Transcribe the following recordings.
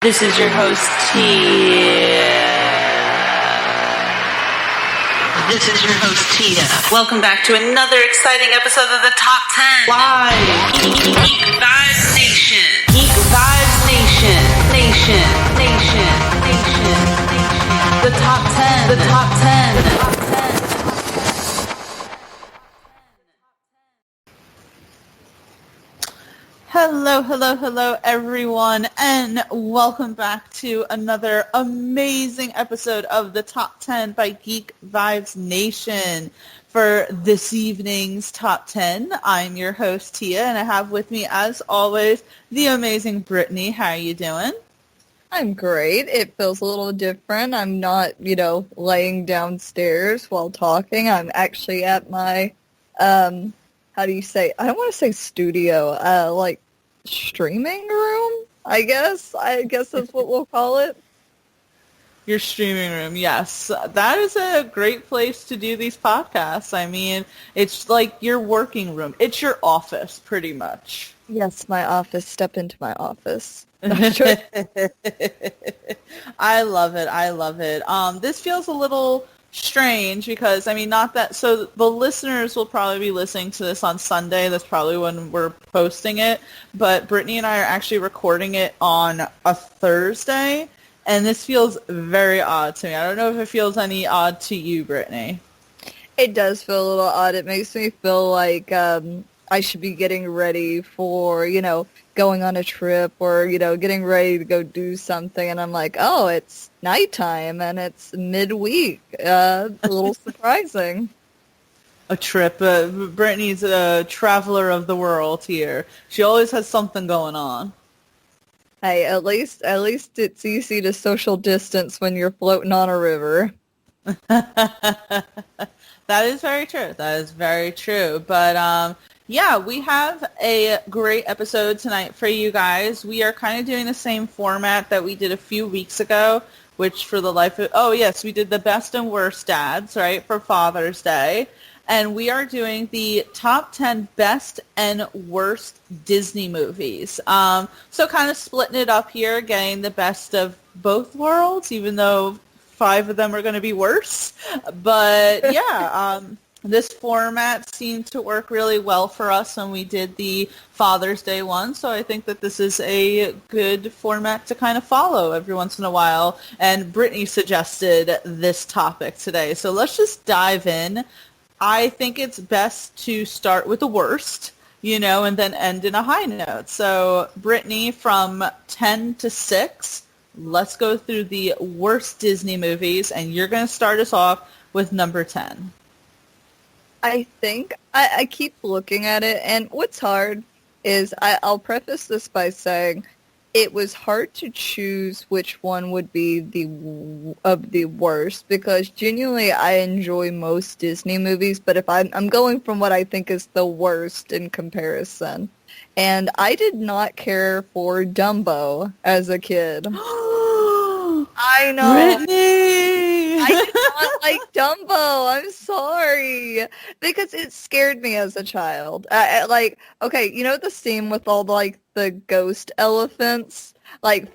This is your host, Tia. Welcome back to another exciting episode of the Top 10. Live. Geek Vibes Nation. Geek Vibes Nation. The Top 10. The Top 10. Hello, everyone, and welcome back to another amazing episode of the Top 10 by Geek Vibes Nation. For this evening's Top 10, I'm your host, Tia, and I have with me, as always, the amazing Brittany. How are you doing? I'm great. It feels a little different. I'm not, laying downstairs while talking. I'm actually at my, how do you say, I don't want to say studio, streaming room, I guess that's what we'll call it. Your streaming room, yes. That is a great place to do these podcasts. I mean, it's like your working room. It's your office, pretty much. Yes, my office. Step into my office. I love it. This feels a little strange because, so the listeners will probably be listening to this on Sunday. That's probably when we're posting it. But Brittany and I are actually recording it on a Thursday, and this feels very odd to me. I don't know if it feels any odd to you, Brittany. It does feel a little odd. It makes me feel like I should be getting ready for, going on a trip or, getting ready to go do something. And I'm like, oh, it's nighttime and it's midweek. A little surprising. A trip. Brittany's a traveler of the world here. She always has something going on. Hey, at least it's easy to social distance when you're floating on a river. That is very true. But, yeah, we have a great episode tonight for you guys. We are kind of doing the same format that we did a few weeks ago, which for the life of... Oh, yes, we did the best and worst dads, right, for Father's Day. And we are doing the top 10 best and worst Disney movies. So kind of splitting it up here, getting the best of both worlds, even though 5 of them are going to be worse. But, yeah... This format seemed to work really well for us when we did the Father's Day one, so I think that this is a good format to kind of follow every once in a while, and Brittany suggested this topic today, so let's just dive in. I think it's best to start with the worst, and then end in a high note. So, Brittany, from 10 to 6, let's go through the worst Disney movies, and you're going to start us off with number 10. I think I keep looking at it, and what's hard is I'll preface this by saying it was hard to choose which one would be the worst, because genuinely I enjoy most Disney movies, but if I'm going from what I think is the worst in comparison, and I did not care for Dumbo as a kid. I know. Brittany! I did not like Dumbo. I'm sorry. Because it scared me as a child. Okay, the scene with all the ghost elephants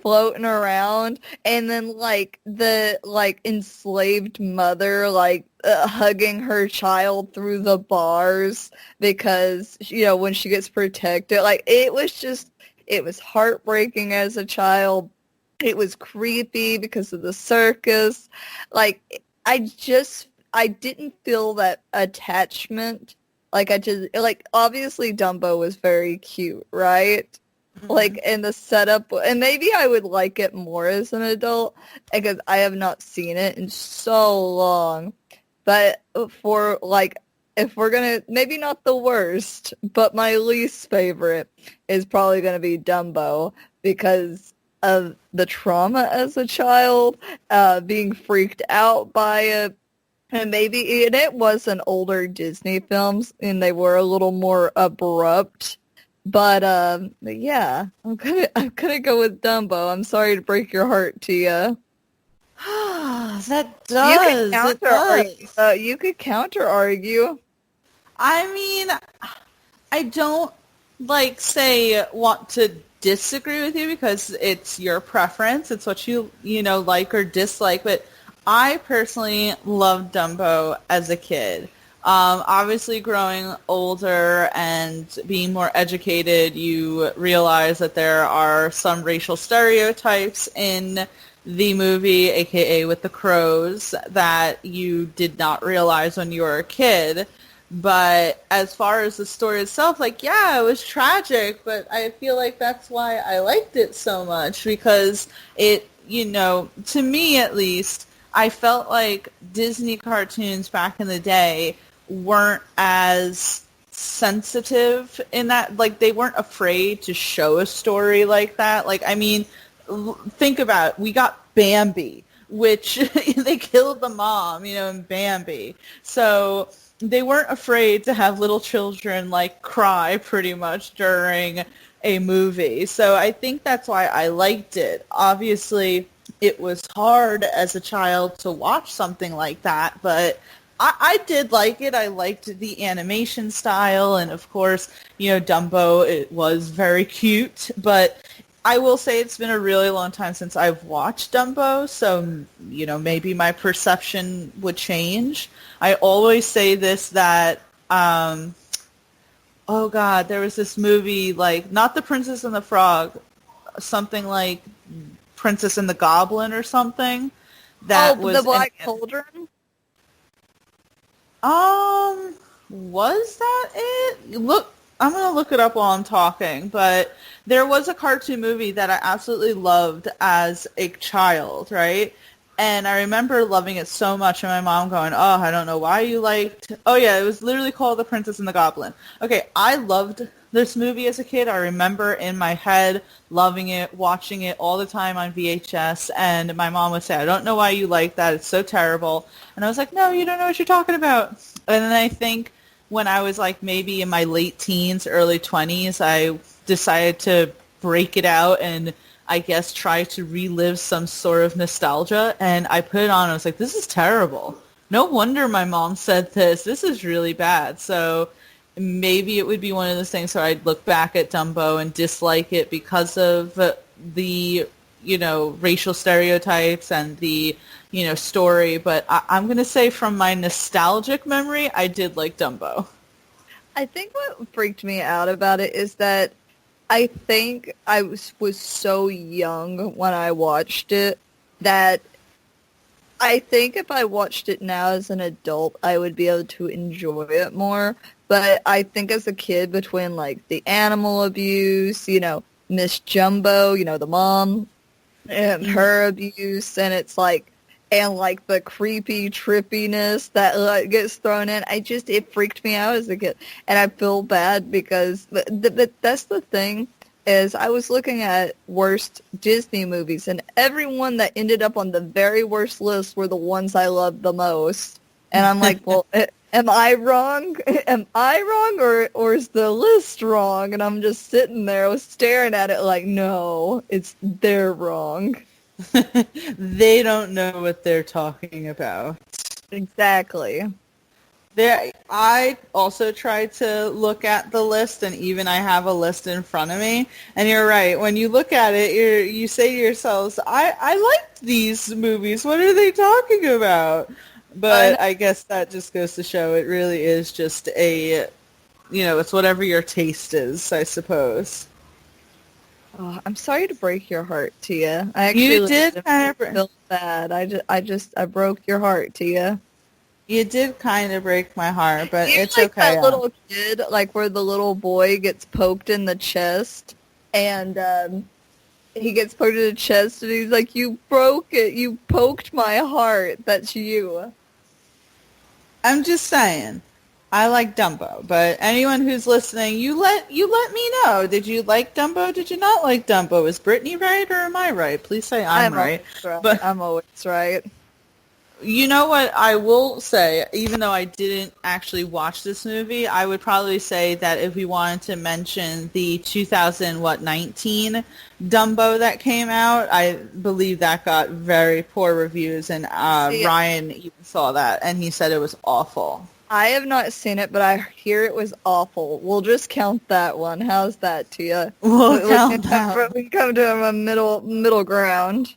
floating around, and then the enslaved mother hugging her child through the bars because when she gets protected. It was heartbreaking as a child. It was creepy because of the circus. I didn't feel that attachment. Obviously Dumbo was very cute, right? Mm-hmm. In the setup, and maybe I would like it more as an adult because I have not seen it in so long. But for if we're gonna, maybe not the worst, but my least favorite is probably gonna be Dumbo because of the trauma as a child, being freaked out by it, and it was an older Disney films, and they were a little more abrupt. But yeah, I'm gonna go with Dumbo. I'm sorry to break your heart, Tia. That does. You could counter argue. I mean, I don't want to disagree with you because it's your preference. It's what you know, like or dislike. But I personally loved Dumbo as a kid. Obviously, growing older and being more educated, you realize that there are some racial stereotypes in the movie, aka with the crows, that you did not realize when you were a kid. But as far as the story itself, like, yeah, it was tragic, but I feel like that's why I liked it so much, because it, you know, to me at least, I felt like Disney cartoons back in the day weren't as sensitive in that, like, they weren't afraid to show a story like that. Like, I mean, think about it. We got Bambi, which they killed the mom, you know, in Bambi. So they weren't afraid to have little children, like, cry pretty much during a movie. So I think that's why I liked it. Obviously, it was hard as a child to watch something like that, but I did like it. I liked the animation style, and of course, you know, Dumbo, it was very cute, but I will say it's been a really long time since I've watched Dumbo, so, you know, maybe my perception would change. I always say this, that, oh God, there was this movie, like, not The Princess and the Frog, something like Princess and the Goblin or something. That was the Black Cauldron? Was that it? Look, I'm going to look it up while I'm talking, but there was a cartoon movie that I absolutely loved as a child, right? And I remember loving it so much, and my mom going, oh, I don't know why you liked... Oh, yeah, it was literally called The Princess and the Goblin. Okay, I loved this movie as a kid. I remember in my head loving it, watching it all the time on VHS, and my mom would say, I don't know why you like that. It's so terrible. And I was like, no, you don't know what you're talking about. And then I think when I was like maybe in my late teens, early 20s, I decided to break it out and I guess try to relive some sort of nostalgia, and I put it on and I was like, this is terrible. No wonder my mom said this. This is really bad. So maybe it would be one of those things where I'd look back at Dumbo and dislike it because of the, you know, racial stereotypes and the, you know, story. But I'm going to say from my nostalgic memory, I did like Dumbo. I think what freaked me out about it is that I think I was so young when I watched it that I think if I watched it now as an adult, I would be able to enjoy it more. But I think as a kid, between like the animal abuse, you know, Miss Jumbo, you know, the mom, and her abuse, and it's like, and like the creepy trippiness that like, gets thrown in, it freaked me out as a kid, and I feel bad because that's the thing is I was looking at worst Disney movies, and everyone that ended up on the very worst list were the ones I loved the most, and I'm like, well, am I wrong? Am I wrong, or is the list wrong? And I'm just sitting there staring at it like, no, they're wrong. They don't know what they're talking about. Exactly. I also tried to look at the list, and even I have a list in front of me. And you're right. When you look at it, you say to yourselves, I liked these movies. What are they talking about? But I guess that just goes to show it really is just a, you know, it's whatever your taste is, I suppose. Oh, I'm sorry to break your heart, Tia. I actually You did kind of feel bad. I broke your heart, Tia. You did kind of break my heart, but it's like okay. That little kid, like where the little boy gets poked in the chest, and he gets poked in the chest, and he's like, "You broke it. You poked my heart." That's you. I'm just saying. I like Dumbo, but anyone who's listening, you let me know. Did you like Dumbo? Did you not like Dumbo? Is Brittany right or am I right? Please say I'm right. But I'm always right. You know what I will say, even though I didn't actually watch this movie, I would probably say that if we wanted to mention the 2019 Dumbo that came out, I believe that got very poor reviews, and Ryan even saw that, and he said it was awful. I have not seen it, but I hear it was awful. We'll just count that one. How's that to you? We'll We count can that. we can come to a middle ground.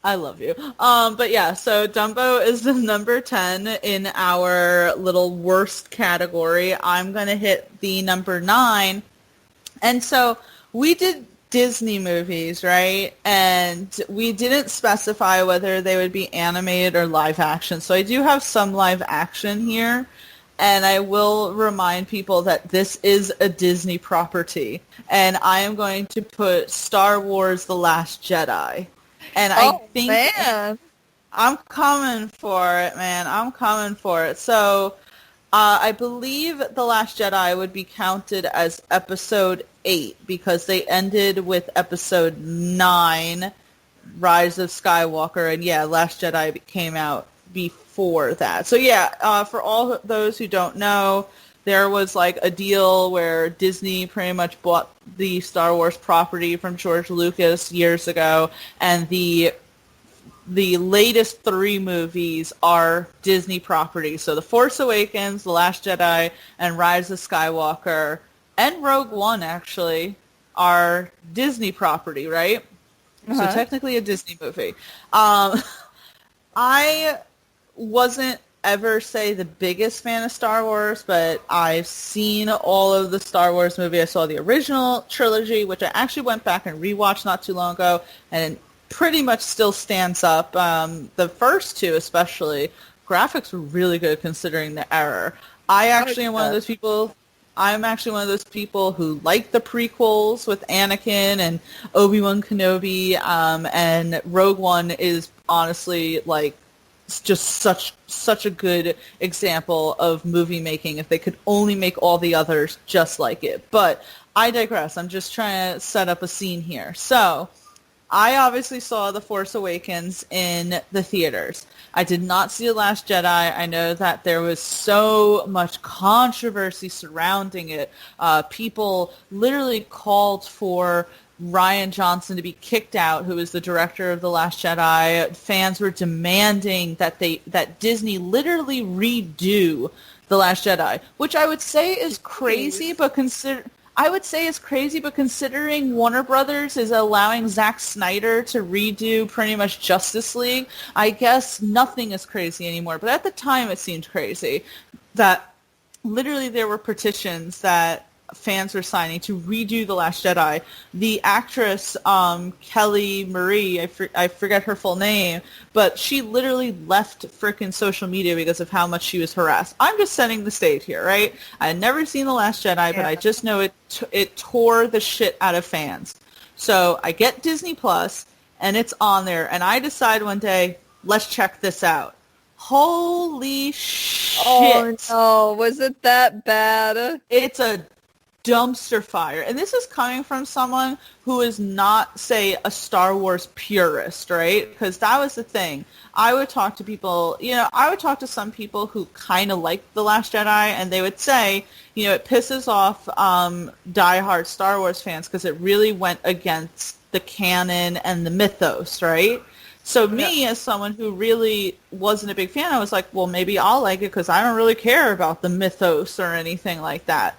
I love you. But yeah, so Dumbo is the number 10 in our little worst category. I'm going to hit the number 9. And so we did Disney movies, right? And we didn't specify whether they would be animated or live action. So I do have some live action here. And I will remind people that this is a Disney property. And I am going to put Star Wars The Last Jedi. And I think man. I'm coming for it, man. I'm coming for it. So I believe The Last Jedi would be counted as episode 8 because they ended with episode 9, Rise of Skywalker. And yeah, Last Jedi came out before that. So yeah, for all those who don't know, there was like a deal where Disney pretty much bought the Star Wars property from George Lucas years ago, and the latest 3 movies are Disney properties. So The Force Awakens, The Last Jedi, and Rise of Skywalker, and Rogue One actually are Disney property, right? So technically a Disney movie. I wasn't ever say the biggest fan of Star Wars, but I've seen all of the Star Wars movies. I saw the original trilogy, which I actually went back and rewatched not too long ago, and pretty much still stands up. The first 2 especially, graphics were really good considering the era. I'm actually one of those people who like the prequels with Anakin and Obi-Wan Kenobi, and Rogue One is honestly like just such a good example of movie making if they could only make all the others just like it. But I digress. I'm just trying to set up a scene here. So I obviously saw The Force Awakens in the theaters. I did not see The Last Jedi. I know that there was so much controversy surrounding it. People literally called for Rian Johnson to be kicked out, who is the director of The Last Jedi. Fans were demanding that Disney literally redo The Last Jedi, which I would say is crazy, but considering Warner Brothers is allowing Zack Snyder to redo pretty much Justice League, I guess nothing is crazy anymore. But at the time, it seemed crazy that literally there were petitions that fans were signing to redo The Last Jedi. The actress, Kelly Marie, I forget her full name, but she literally left frickin' social media because of how much she was harassed. I'm just setting the stage here, right? I had never seen The Last Jedi, but I just know it tore the shit out of fans. So I get Disney Plus, and it's on there, and I decide one day, let's check this out. Holy shit. Oh no, was it that bad? It's a dumpster fire. And this is coming from someone who is not, say, a Star Wars purist, right? Because that was the thing. I would talk to people, I would talk to some people who kind of liked The Last Jedi, and they would say, it pisses off diehard Star Wars fans because it really went against the canon and the mythos, right? So me, as someone who really wasn't a big fan, I was like, well, maybe I'll like it because I don't really care about the mythos or anything like that.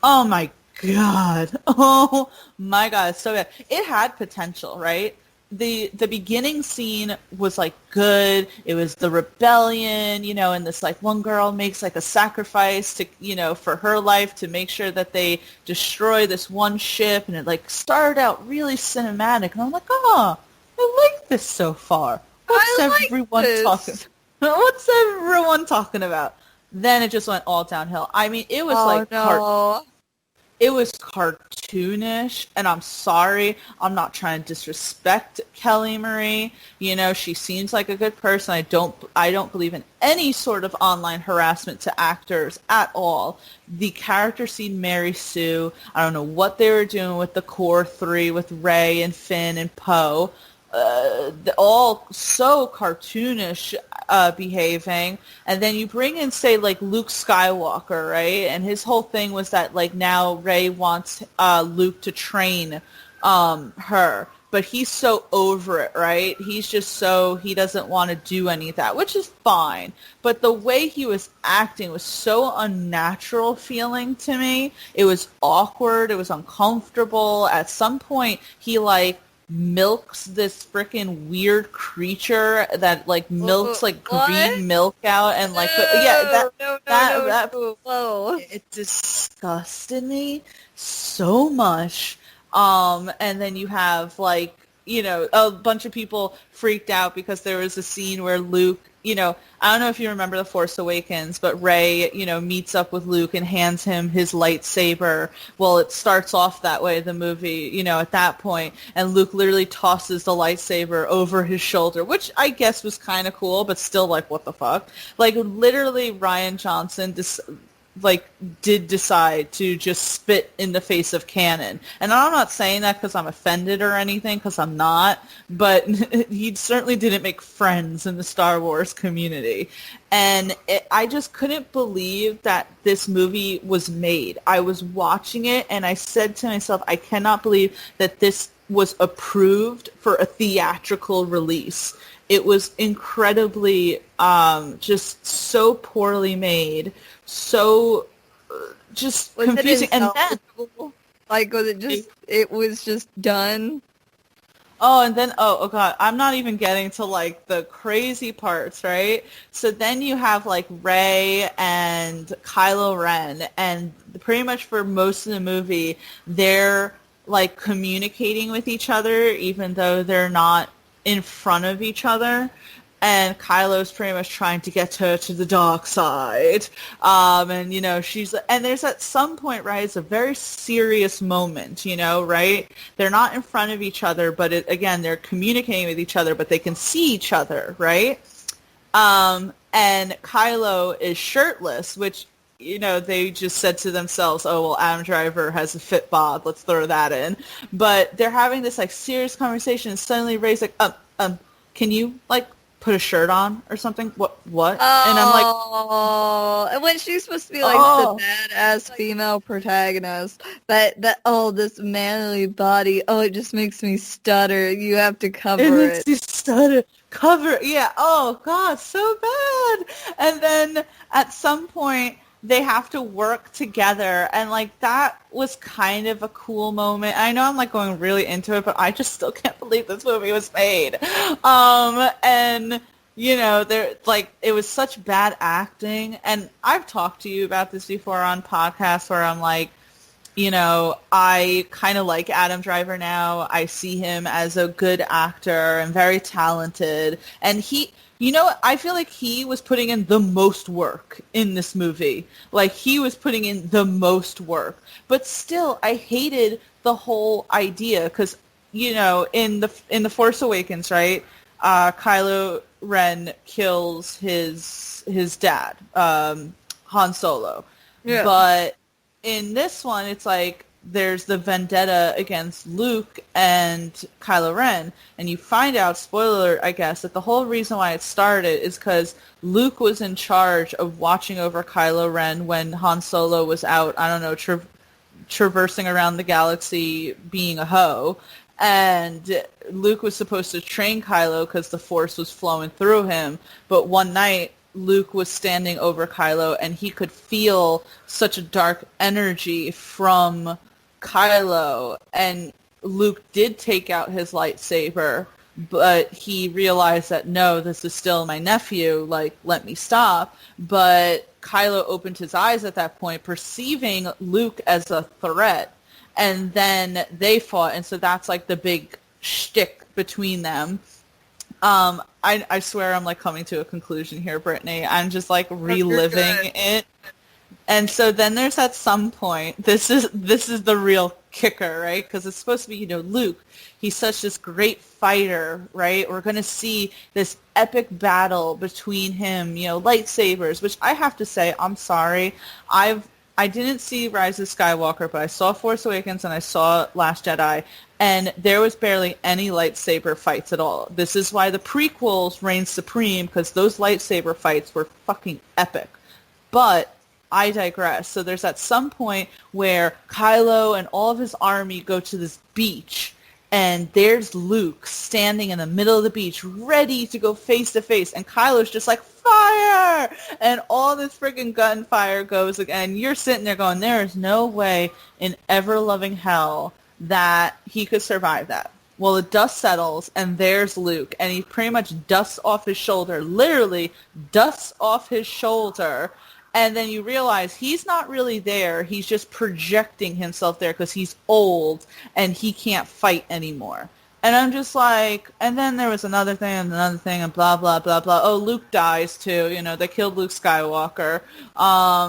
Oh my God. Oh my God. It's so bad. It had potential, right? The beginning scene was like good. It was the rebellion, and this like one girl makes like a sacrifice to, for her life to make sure that they destroy this one ship. And it like started out really cinematic. And I'm like, oh, I like this so far. What's everyone talking about? Then it just went all downhill. I mean, it was it was cartoonish, and I'm sorry. I'm not trying to disrespect Kelly Marie. She seems like a good person. I don't believe in any sort of online harassment to actors at all. The character scene Mary Sue, I don't know what they were doing with the core 3 with Rey and Finn and Poe. All so cartoonish behaving, and then you bring in, say, like Luke Skywalker, right? And his whole thing was that like now Rey wants Luke to train her. But he's so over it, right? He's just so, he doesn't want to do any of that, which is fine. But the way he was acting was so unnatural feeling to me. It was awkward. It was uncomfortable. At some point, he, like, milks this freaking weird creature that, like, milks, like, green milk out. And, like, Whoa. It disgusted me so much. And then you have, like, you know, a bunch of people freaked out because there was a scene where Luke, you know, I don't know if you remember The Force Awakens, but Rey, you know, meets up with Luke and hands him his lightsaber. Well, it starts off that way, the movie, you know, at that point, and Luke literally tosses the lightsaber over his shoulder, which I guess was kind of cool, but still, like, what the fuck? Like, literally, Rian Johnson did decide to just spit in the face of canon. And I'm not saying that because I'm offended or anything, because I'm not, but he certainly didn't make friends in the Star Wars community. And I just couldn't believe that this movie was made. I was watching it and I said to myself, I cannot believe that this was approved for a theatrical release. It was incredibly, just so poorly made, so just was confusing. It and then, like, was it just? It was just done. and then, oh god, I'm not even getting to, like, the crazy parts, right? So then you have, like, Rey and Kylo Ren, and pretty much for most of the movie, they're, like, communicating with each other, even though they're not in front of each other. And Kylo's pretty much trying to get her to the dark side. And, you know, and there's at some point, right, it's a very serious moment, you know, right? They're not in front of each other, but again, they're communicating with each other, but they can see each other, right? And Kylo is shirtless, which, you know, they just said to themselves, oh, well, Adam Driver has a fit bod, let's throw that in. But they're having this, like, serious conversation, and suddenly Rey's like, can you, like, put a shirt on or something? What? Oh, and I'm like, and when she's supposed to be, like, the badass female protagonist, this manly body, it just makes me stutter. You have to cover it. It makes you stutter. Cover, yeah. Oh, God, so bad. And then at some point, they have to work together, and, like, that was kind of a cool moment. I know I'm, like, going really into it, but I just still can't believe this movie was made. And, you know, it was such bad acting, and I've talked to you about this before on podcasts where I'm like, you know, I kind of like Adam Driver now. I see him as a good actor and very talented, and you know, I feel like he was putting in the most work in this movie. Like, he was putting in the most work. But still, I hated the whole idea because, you know, in the Force Awakens, right, Kylo Ren kills his dad, Han Solo. Yeah. But in this one, it's like, there's the vendetta against Luke and Kylo Ren, and you find out, spoiler alert, I guess, that the whole reason why it started is because Luke was in charge of watching over Kylo Ren when Han Solo was out, I don't know, traversing around the galaxy being a hoe, and Luke was supposed to train Kylo because the Force was flowing through him, but one night, Luke was standing over Kylo, and he could feel such a dark energy from Kylo, and Luke did take out his lightsaber, but he realized that, no, this is still my nephew, like, let me stop. But Kylo opened his eyes at that point, perceiving Luke as a threat, and then they fought, and so that's, like, the big shtick between them. I swear I'm, like, coming to a conclusion here, Brittany. I'm just, like, reliving it. And so then there's at some point, this is the real kicker, right? Because it's supposed to be, you know, Luke, he's such this great fighter, right? We're going to see this epic battle between him, you know, lightsabers, which I have to say, I'm sorry. I didn't see Rise of Skywalker, but I saw Force Awakens and I saw Last Jedi, and there was barely any lightsaber fights at all. This is why the prequels reign supreme, because those lightsaber fights were fucking epic. But I digress. So there's at some point where Kylo and all of his army go to this beach, and there's Luke standing in the middle of the beach, ready to go face to face, and Kylo's just like, fire! And all this freaking gunfire goes again. You're sitting there going, there is no way in ever-loving hell that he could survive that. Well, the dust settles, and there's Luke, and he pretty much dusts off his shoulder, literally dusts off his shoulder, and then you realize he's not really there. He's just projecting himself there because he's old and he can't fight anymore. And I'm just like, and then there was another thing and blah, blah, blah, blah. Oh, Luke dies too. You know, they killed Luke Skywalker.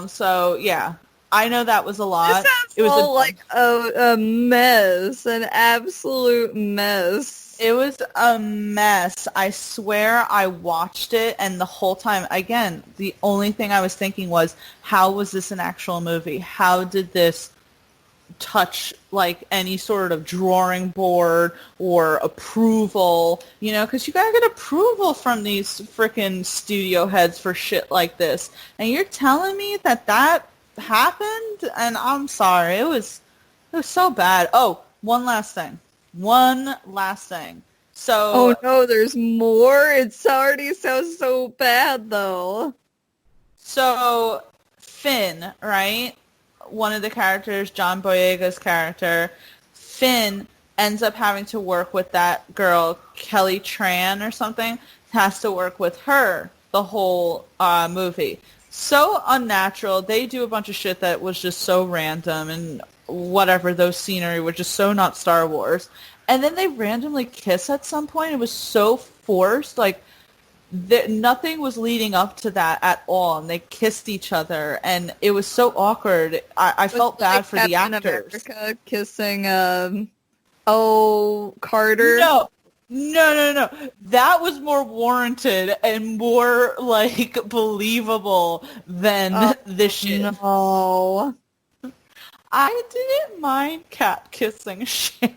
So, yeah, I know that was a lot. It was like a mess, an absolute mess. It was a mess. I swear I watched it, and the whole time, again, the only thing I was thinking was, how was this an actual movie? How did this touch, like, any sort of drawing board or approval? You know, because you gotta get approval from these freaking studio heads for shit like this. And you're telling me that happened? And I'm sorry. It was so bad. Oh, one last thing. So, oh no, there's more? It already sounds so bad, though. So, Finn, right? One of the characters, John Boyega's character, Finn ends up having to work with that girl, Kelly Tran or something, has to work with her the whole movie. So unnatural. They do a bunch of shit that was just so random, and whatever, those scenery were just so not Star Wars. And then they randomly kiss at some point. It was so forced. Like, nothing was leading up to that at all. And they kissed each other. And it was so awkward. I felt bad for the actors. America kissing, Carter? No. That was more warranted and more, like, believable than this shit. No. I didn't mind Cat kissing Sharon.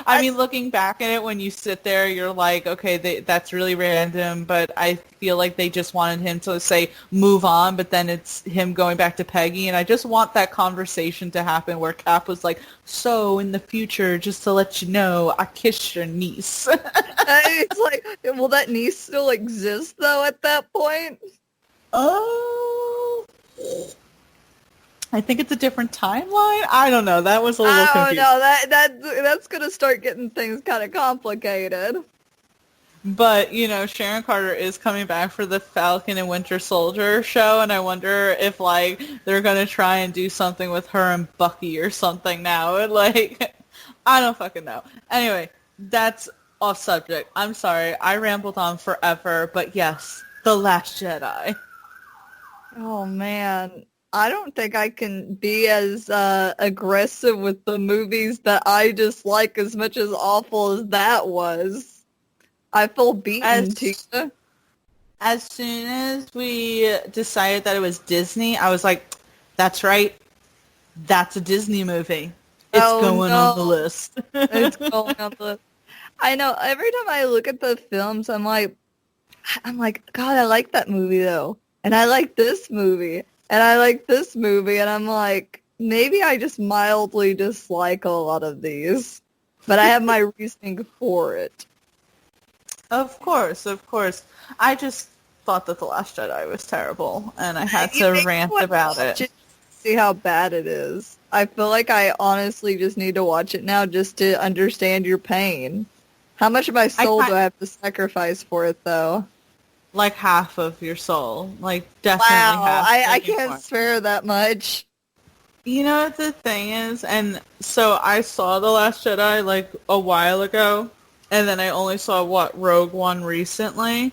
I mean, looking back at it, when you sit there, you're like, okay, that's really random, but I feel like they just wanted him to say, move on, but then it's him going back to Peggy, and I just want that conversation to happen where Cap was like, so, in the future, just to let you know, I kissed your niece. It's like, will that niece still exist, though, at that point? Oh... I think it's a different timeline. I don't know. That was a little confusing. No, that's gonna start getting things kind of complicated. But, you know, Sharon Carter is coming back for the Falcon and Winter Soldier show, and I wonder if, like, they're gonna try and do something with her and Bucky or something now. And, like, I don't fucking know. Anyway, that's off subject. I'm sorry. I rambled on forever, but yes, The Last Jedi. Oh, man. I don't think I can be as aggressive with the movies that I dislike as much as awful as that was. I feel beaten, Tina. As soon as we decided that it was Disney, I was like, that's right. That's a Disney movie. It's going on the list. It's going on the list. I know. Every time I look at the films, I'm like, God, I like that movie, though. And I like this movie. And I like this movie, and I'm like, maybe I just mildly dislike a lot of these. But I have my reasoning for it. Of course. I just thought that The Last Jedi was terrible, and I had to rant about it. See how bad it is. I feel like I honestly just need to watch it now just to understand your pain. How much of my soul do I have to sacrifice for it, though? Like half of your soul. Like, definitely half. I can't spare that much. You know what the thing is? And so I saw The Last Jedi, like, a while ago. And then I only saw, Rogue One recently.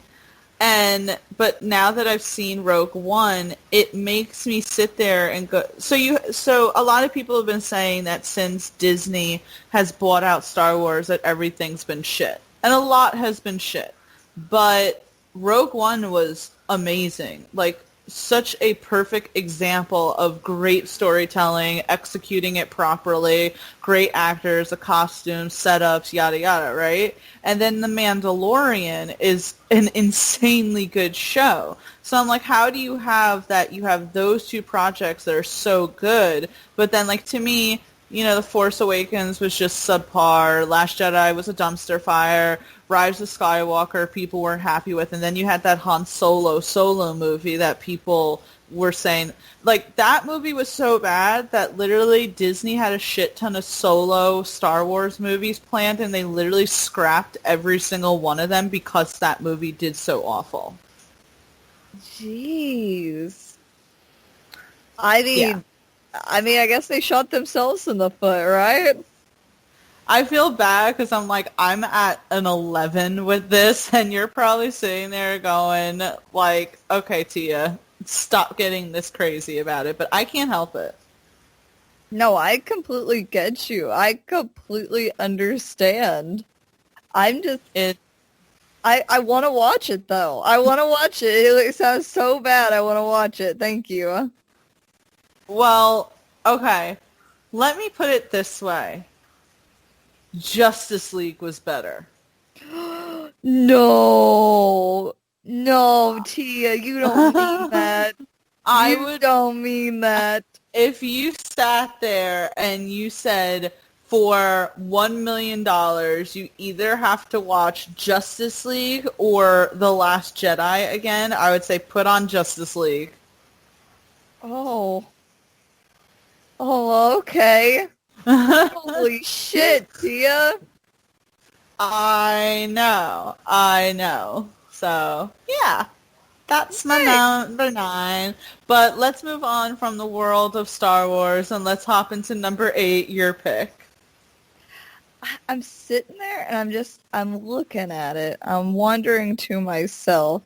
But now that I've seen Rogue One, it makes me sit there and go... So a lot of people have been saying that since Disney has bought out Star Wars, that everything's been shit. And a lot has been shit. But Rogue One was amazing. Like, such a perfect example of great storytelling, executing it properly, great actors, the costumes, setups, yada yada, right? And then The Mandalorian is an insanely good show. So I'm like, how do you have that? You have those two projects that are so good, but then, like, to me, The Force Awakens was just subpar. Last Jedi was a dumpster fire. Rise of Skywalker, people weren't happy with. And then you had that Han Solo movie that people were saying, like, that movie was so bad that literally Disney had a shit ton of solo Star Wars movies planned, and they literally scrapped every single one of them because that movie did so awful. Jeez. I mean, Yeah. I guess they shot themselves in the foot, right? I feel bad because I'm at an 11 with this, and you're probably sitting there going, like, okay, Tia, stop getting this crazy about it, but I can't help it. No, I completely get you. I completely understand. I'm just, It I want to watch it, though. I want to watch it. It sounds so bad. I want to watch it. Thank you. Well, okay, let me put it this way. Justice League was better. No. No, Tia, you don't mean that. You don't mean that. If you sat there and you said, for $1 million, you either have to watch Justice League or The Last Jedi again, I would say put on Justice League. Oh. Oh, okay. Holy shit, Tia. I know. So, yeah, that's my number 9. But let's move on from the world of Star Wars and let's hop into number 8, your pick. I'm sitting there and I'm looking at it. I'm wondering to myself,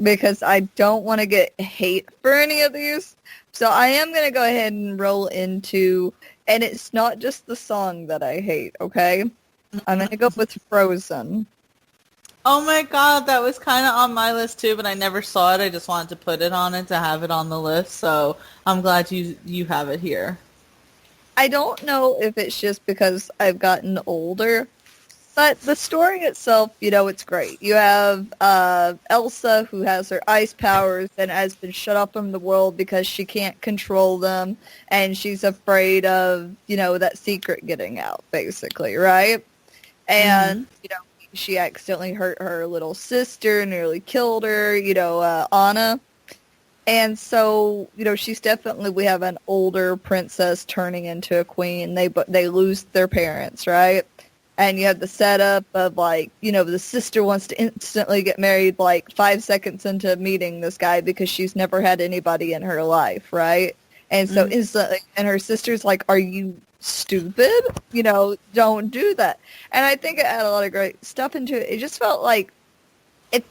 because I don't want to get hate for any of these. So I am going to go ahead and roll into, and it's not just the song that I hate, okay? I'm going to go with Frozen. Oh my god, that was kind of on my list too, but I never saw it. I just wanted to put it on it to have it on the list, so I'm glad you have it here. I don't know if it's just because I've gotten older, but the story itself, it's great. You have Elsa, who has her ice powers and has been shut off from the world because she can't control them, and she's afraid of, that secret getting out, basically, right? And, she accidentally hurt her little sister, nearly killed her, Anna. And so, she's definitely, we have an older princess turning into a queen. They lose their parents, right? And you have the setup of, the sister wants to instantly get married, 5 seconds into meeting this guy because she's never had anybody in her life, right? And so instantly, and her sister's like, are you stupid? Don't do that. And I think it had a lot of great stuff into it. It just felt like it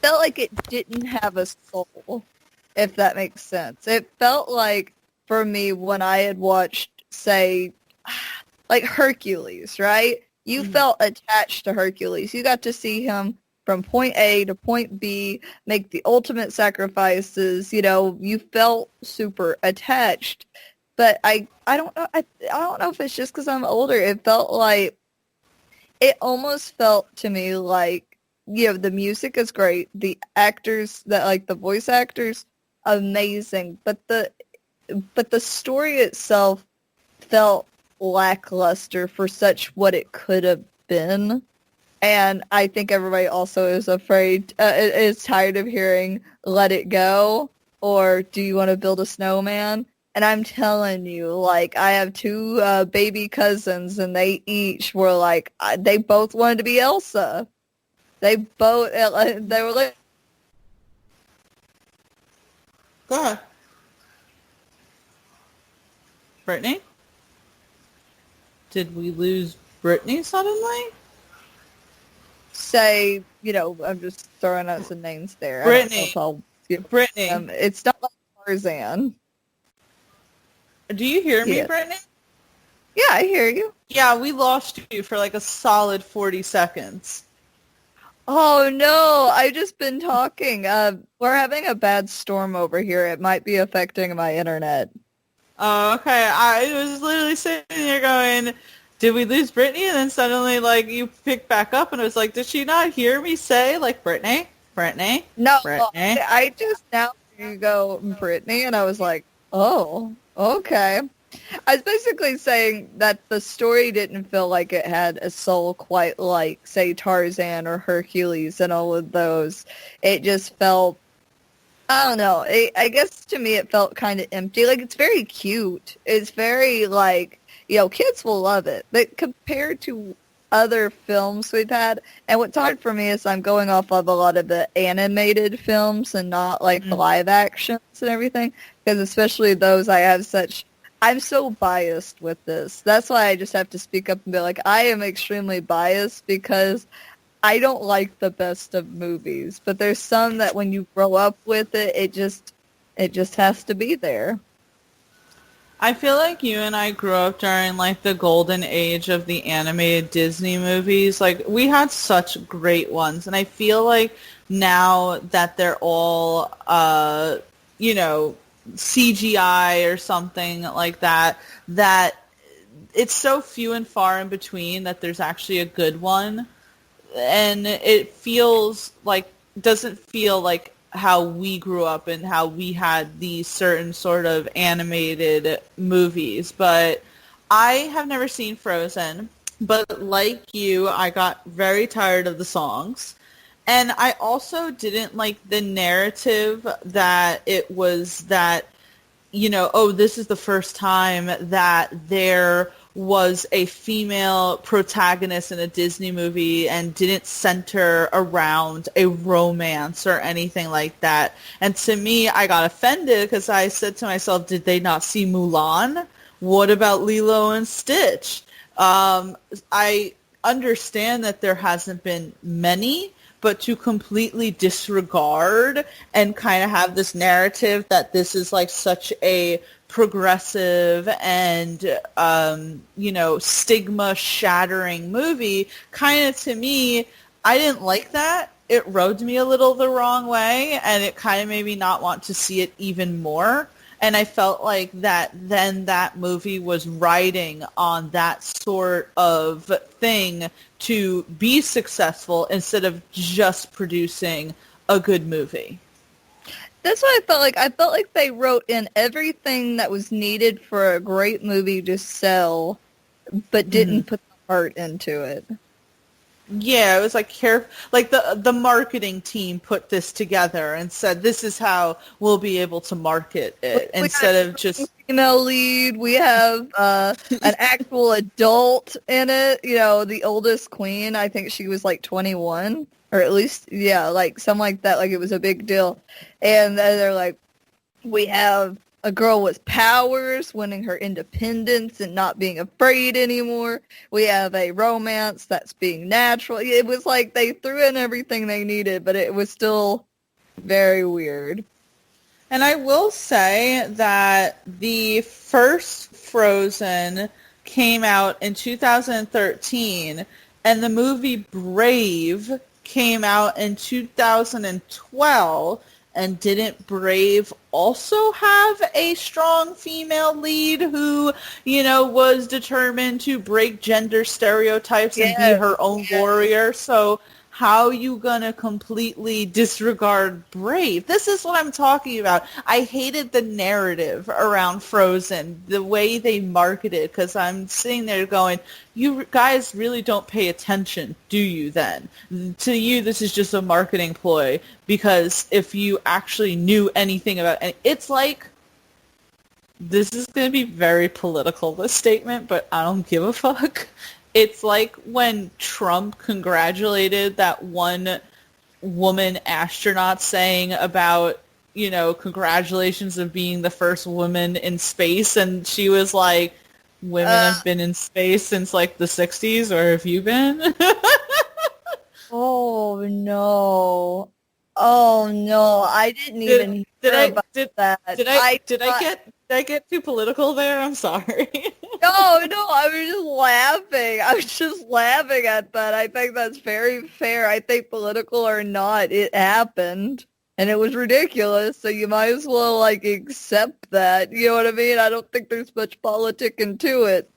didn't have a soul, if that makes sense. It felt like, for me, when I had watched, say, like Hercules, right? You felt attached to Hercules. You got to see him from point A to point B, make the ultimate sacrifices. You felt super attached. But I don't know. I don't know if it's just because I'm older. It almost felt to me like, the music is great. The actors, the voice actors, amazing. But the story itself felt lackluster for such what it could have been. And I think everybody also is is tired of hearing "Let It Go" or "Do you want to build a snowman?" And I'm telling you, I have 2 baby cousins, and they each were they both wanted to be Elsa. They were like, Go ahead. Brittany? Did we lose Brittany suddenly? say, I'm just throwing out some names there. Brittany. Brittany. It's not like Tarzan. Do you hear me, Yes. Brittany? Yeah, I hear you. Yeah, we lost you for a solid 40 seconds. Oh no, I've just been talking. We're having a bad storm over here. It might be affecting my internet. Oh, okay. I was literally sitting there going, did we lose Brittany? And then suddenly, you picked back up, and it was like, did she not hear me say, Brittany? Brittany? No, Brittany? I just now hear you go, Brittany, and I was like, oh, okay. I was basically saying that the story didn't feel like it had a soul quite like, say, Tarzan or Hercules and all of those. It just felt, I don't know. I guess to me it felt kind of empty. Like, it's very cute. It's very, like, kids will love it. But compared to other films we've had, and what's hard for me is I'm going off of a lot of the animated films and not, like, the live actions and everything. Because especially those I'm so biased with this. That's why I just have to speak up and be like, I am extremely biased because I don't like the best of movies. But there's some that when you grow up with it, it just has to be there. I feel like you and I grew up during like the golden age of the animated Disney movies. Like, we had such great ones, and I feel like now that they're all CGI or something like that, that it's so few and far in between that there's actually a good one. And it doesn't feel like how we grew up and how we had these certain sort of animated movies. But I have never seen Frozen, but like you, I got very tired of the songs. And I also didn't like the narrative that it was that, this is the first time that there was a female protagonist in a Disney movie and didn't center around a romance or anything like that. And to me, I got offended because I said to myself, did they not see Mulan? What about Lilo and Stitch? I understand that there hasn't been many, but to completely disregard and kind of have this narrative that this is like such a progressive and, stigma-shattering movie, kind of, to me, I didn't like that. It rubbed me a little the wrong way, and it kind of made me not want to see it even more. And I felt like that movie was riding on that sort of thing to be successful instead of just producing a good movie. That's what I felt like. I felt like they wrote in everything that was needed for a great movie to sell, but didn't put the heart into it. Yeah, it was like the marketing team put this together and said, this is how we'll be able to market it, instead of just female lead. We have an actual adult in it. The oldest queen, I think she was like 21, or at least, like something like that. Like, it was a big deal. And then they're like, we have a girl with powers winning her independence and not being afraid anymore. We have a romance that's being natural. It was like they threw in everything they needed, but it was still very weird. And I will say that the first Frozen came out in 2013, and the movie Brave came out in 2012. And didn't Brave also have a strong female lead who, was determined to break gender stereotypes and be her own warrior? So how you gonna completely disregard Brave? This is what I'm talking about. I hated the narrative around Frozen, the way they marketed, because I'm sitting there going, you guys really don't pay attention, do you then? To you, this is just a marketing ploy, because if you actually knew anything about it, it's like, this is going to be very political, this statement, but I don't give a fuck. It's like when Trump congratulated that one woman astronaut saying about, congratulations of being the first woman in space. And she was like, women have been in space since like the 60s, or have you been? Oh, no. Oh, no. I didn't even hear about that. Did I get too political there? I'm sorry. No, I was just laughing at that. I think that's very fair. I think political or not, it happened. And it was ridiculous, so you might as well, like, accept that. You know what I mean? I don't think there's much politicking to it.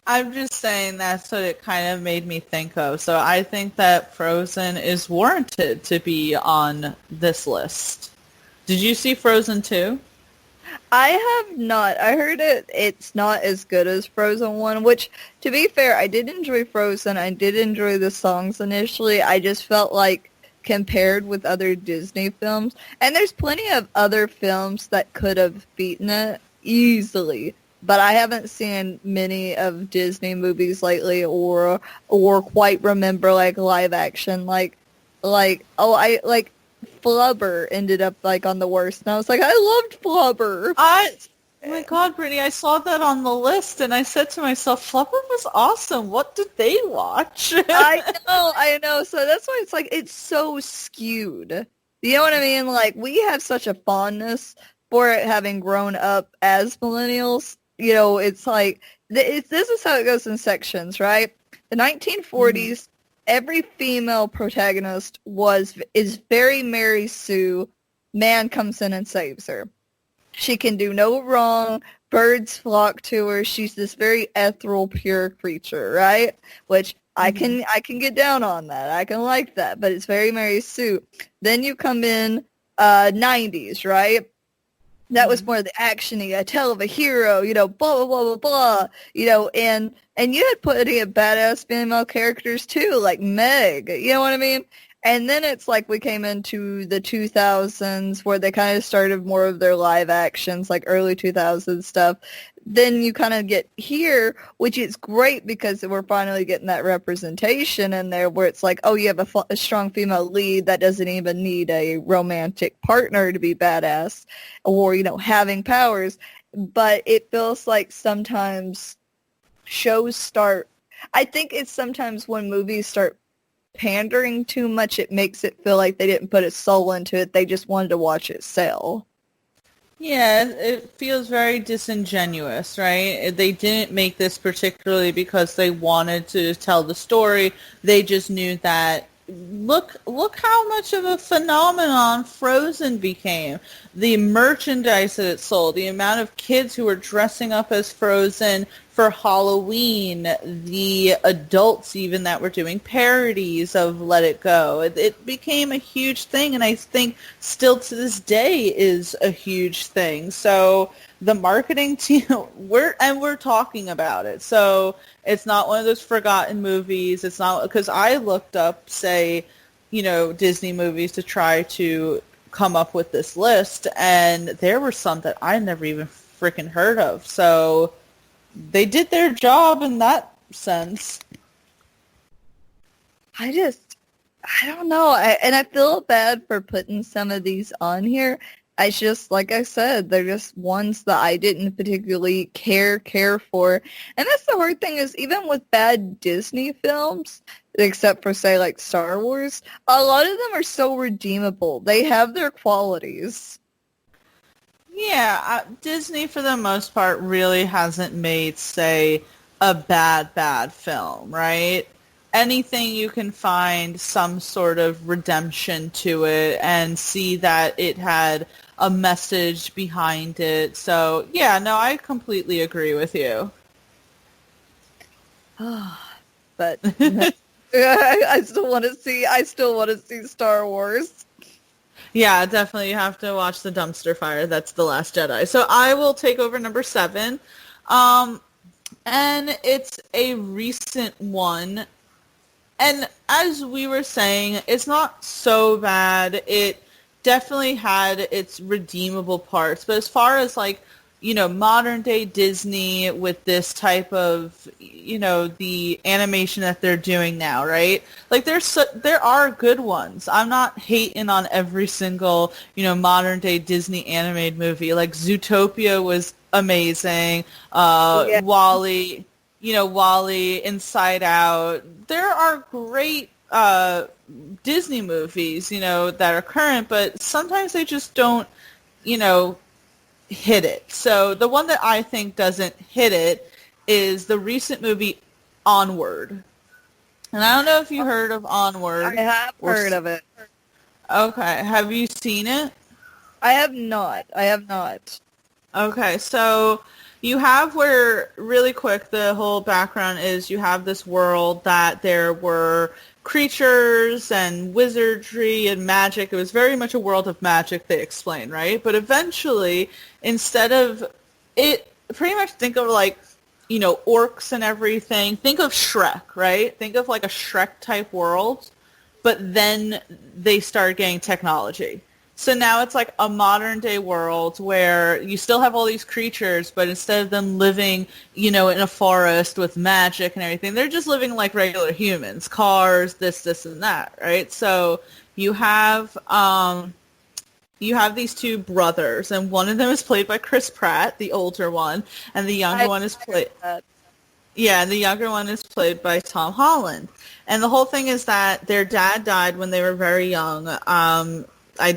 I'm just saying that's what it kind of made me think of. So I think that Frozen is warranted to be on this list. Did you see Frozen 2? I have not. I heard it's not as good as Frozen 1, which, to be fair, I did enjoy Frozen. I did enjoy the songs initially. I just felt like compared with other Disney films, and there's plenty of other films that could have beaten it easily, but I haven't seen many of Disney movies lately or quite remember like live action I like Flubber ended up like on the worst, and I was like, I loved Flubber. Oh my God, Brittany, I saw that on the list, and I said to myself, Flubber was awesome. What did they watch? I know. So that's why it's like, it's so skewed. You know what I mean? Like, we have such a fondness for it having grown up as millennials. You know, it's like, this is how it goes in sections, right? The 1940s, every female protagonist is very Mary Sue. Man comes in and saves her. She can do no wrong. Birds flock to her. She's this very ethereal, pure creature, right? Which I can get down on that. I can like that, but it's very Mary Sue. Then you come in 90s, right? That was more the action-y, a tale of a hero, you know, blah, blah, blah, blah, blah, you know, and you had plenty of badass female characters too, like Meg, you know what I mean? And then it's like we came into the 2000s where they kind of started more of their live actions, like early 2000s stuff. Then you kind of get here, which is great because we're finally getting that representation in there where it's like, oh, you have a strong female lead that doesn't even need a romantic partner to be badass or, you know, having powers. But it feels like sometimes I think it's sometimes when movies start pandering too much, it makes it feel like they didn't put a soul into it. They just wanted to watch it sell. Yeah, it feels very disingenuous, right? They didn't make this particularly because they wanted to tell the story. They just knew that look how much of a phenomenon Frozen became. The merchandise that it sold, the amount of kids who were dressing up as Frozen for Halloween, the adults even that were doing parodies of Let It Go. It became a huge thing, and I think still to this day is a huge thing. So the marketing team, we're talking about it. So it's not one of those forgotten movies. It's not, because I looked up, say, you know, Disney movies to try to come up with this list, and there were some that I never even freaking heard of. So they did their job in that sense. I don't know. I feel bad for putting some of these on here. I just, like I said, they're just ones that I didn't particularly care for. And that's the hard thing is, even with bad Disney films, except for, say, like Star Wars, a lot of them are so redeemable. They have their qualities. Yeah, Disney for the most part really hasn't made, say, a bad film, right? Anything you can find some sort of redemption to it and see that it had a message behind it. So, yeah, no, I completely agree with you. But I still want to see Star Wars. Yeah, definitely you have to watch The Dumpster Fire. That's The Last Jedi. So I will take over number 7. And it's a recent one. And as we were saying, it's not so bad. It definitely had its redeemable parts. But as far as, like, you know, modern day Disney with this type of, you know, the animation that they're doing now, right? Like, there are good ones. I'm not hating on every single, you know, modern day Disney animated movie. Like, Zootopia was amazing. Yeah. WALL-E, you know, WALL-E, Inside Out. There are great Disney movies, you know, that are current, but sometimes they just don't, you know, hit it. So the one that I think doesn't hit it is the recent movie Onward. And I don't know if you heard of Onward. I have heard of it. Okay. Have you seen it? I have not. Okay. So you have where, really quick, the whole background is you have this world that there were creatures and wizardry and magic. It was very much a world of magic, they explain, right? But eventually, instead of it, pretty much think of like, you know, orcs and everything. Think of Shrek, right? Think of like a Shrek type world, but then they start getting technology. So now it's like a modern day world where you still have all these creatures, but instead of them living, you know, in a forest with magic and everything, they're just living like regular humans, cars, this, and that, right? So you have these two brothers, and one of them is played by Chris Pratt, the older one, and the younger one is played. Yeah, and the younger one is played by Tom Holland. And the whole thing is that their dad died when they were very young. I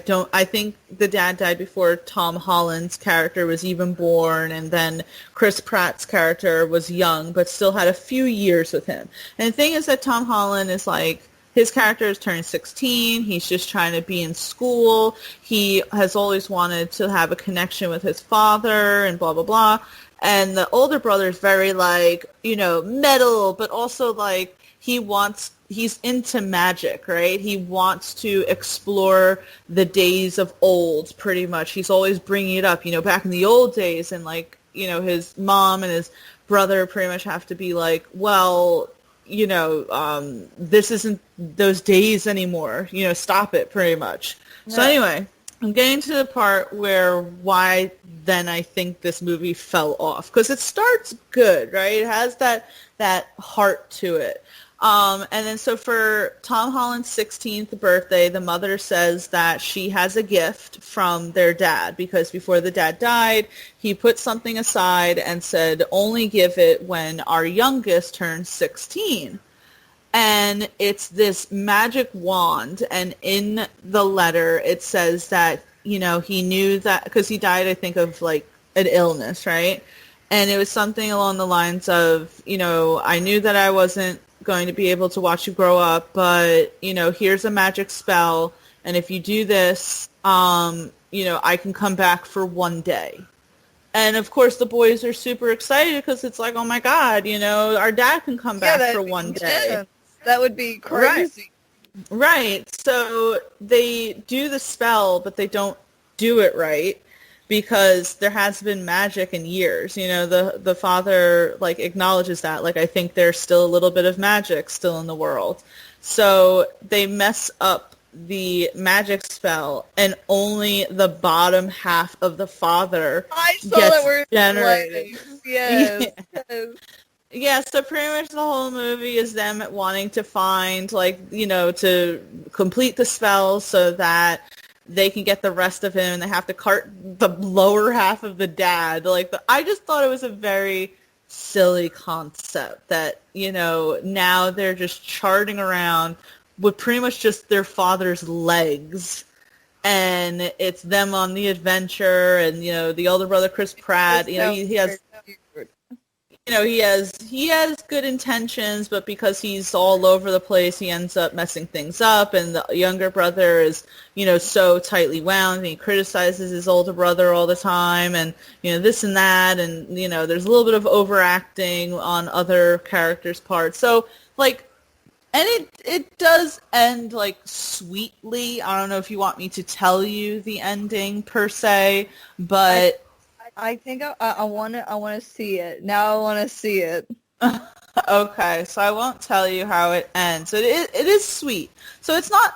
think the dad died before Tom Holland's character was even born, and then Chris Pratt's character was young, but still had a few years with him. And the thing is that Tom Holland is like, his character is turning 16. He's just trying to be in school. He has always wanted to have a connection with his father and blah, blah, blah. And the older brother is very like, you know, metal, but also like he's into magic, right? He wants to explore the days of old, pretty much. He's always bringing it up, you know, back in the old days, and like, you know, his mom and his brother pretty much have to be like, well, you know, this isn't those days anymore, you know, stop it, pretty much. Yeah. So anyway, I'm getting to the part where why then I think this movie fell off, because it starts good, right? It has that heart to it. And then so for Tom Holland's 16th birthday, the mother says that she has a gift from their dad, because before the dad died, he put something aside and said, only give it when our youngest turns 16. And it's this magic wand, and in the letter it says that, you know, he knew that, because he died, I think, of like an illness, right? And it was something along the lines of, you know, I knew that I wasn't going to be able to watch you grow up, but, you know, here's a magic spell, and if you do this, you know, I can come back for one day. And of course the boys are super excited, because it's like, oh my God, you know, our dad can come back for one day. That would be crazy. Right. So they do the spell, but they don't do it right, because there has been magic in years. You know, the father like acknowledges that, like, I think there's still a little bit of magic still in the world. So they mess up the magic spell, and only the bottom half of the father gets generated. Yes. Yeah, so pretty much the whole movie is them wanting to find, like, you know, to complete the spell so that they can get the rest of him, and they have to cart the lower half of the dad. Like, I just thought it was a very silly concept that, you know, now they're just charting around with pretty much just their father's legs, and it's them on the adventure, and, you know, the older brother, Chris Pratt, you know, he has... You know, he has good intentions, but because he's all over the place, he ends up messing things up. And the younger brother is, you know, so tightly wound, and he criticizes his older brother all the time, and, you know, this and that, and, you know, there's a little bit of overacting on other characters' parts. So, like, and it does end, like, sweetly. I don't know if you want me to tell you the ending per se, but... I think I want to see it. Now I want to see it. Okay, so I won't tell you how it ends. It is sweet. So it's not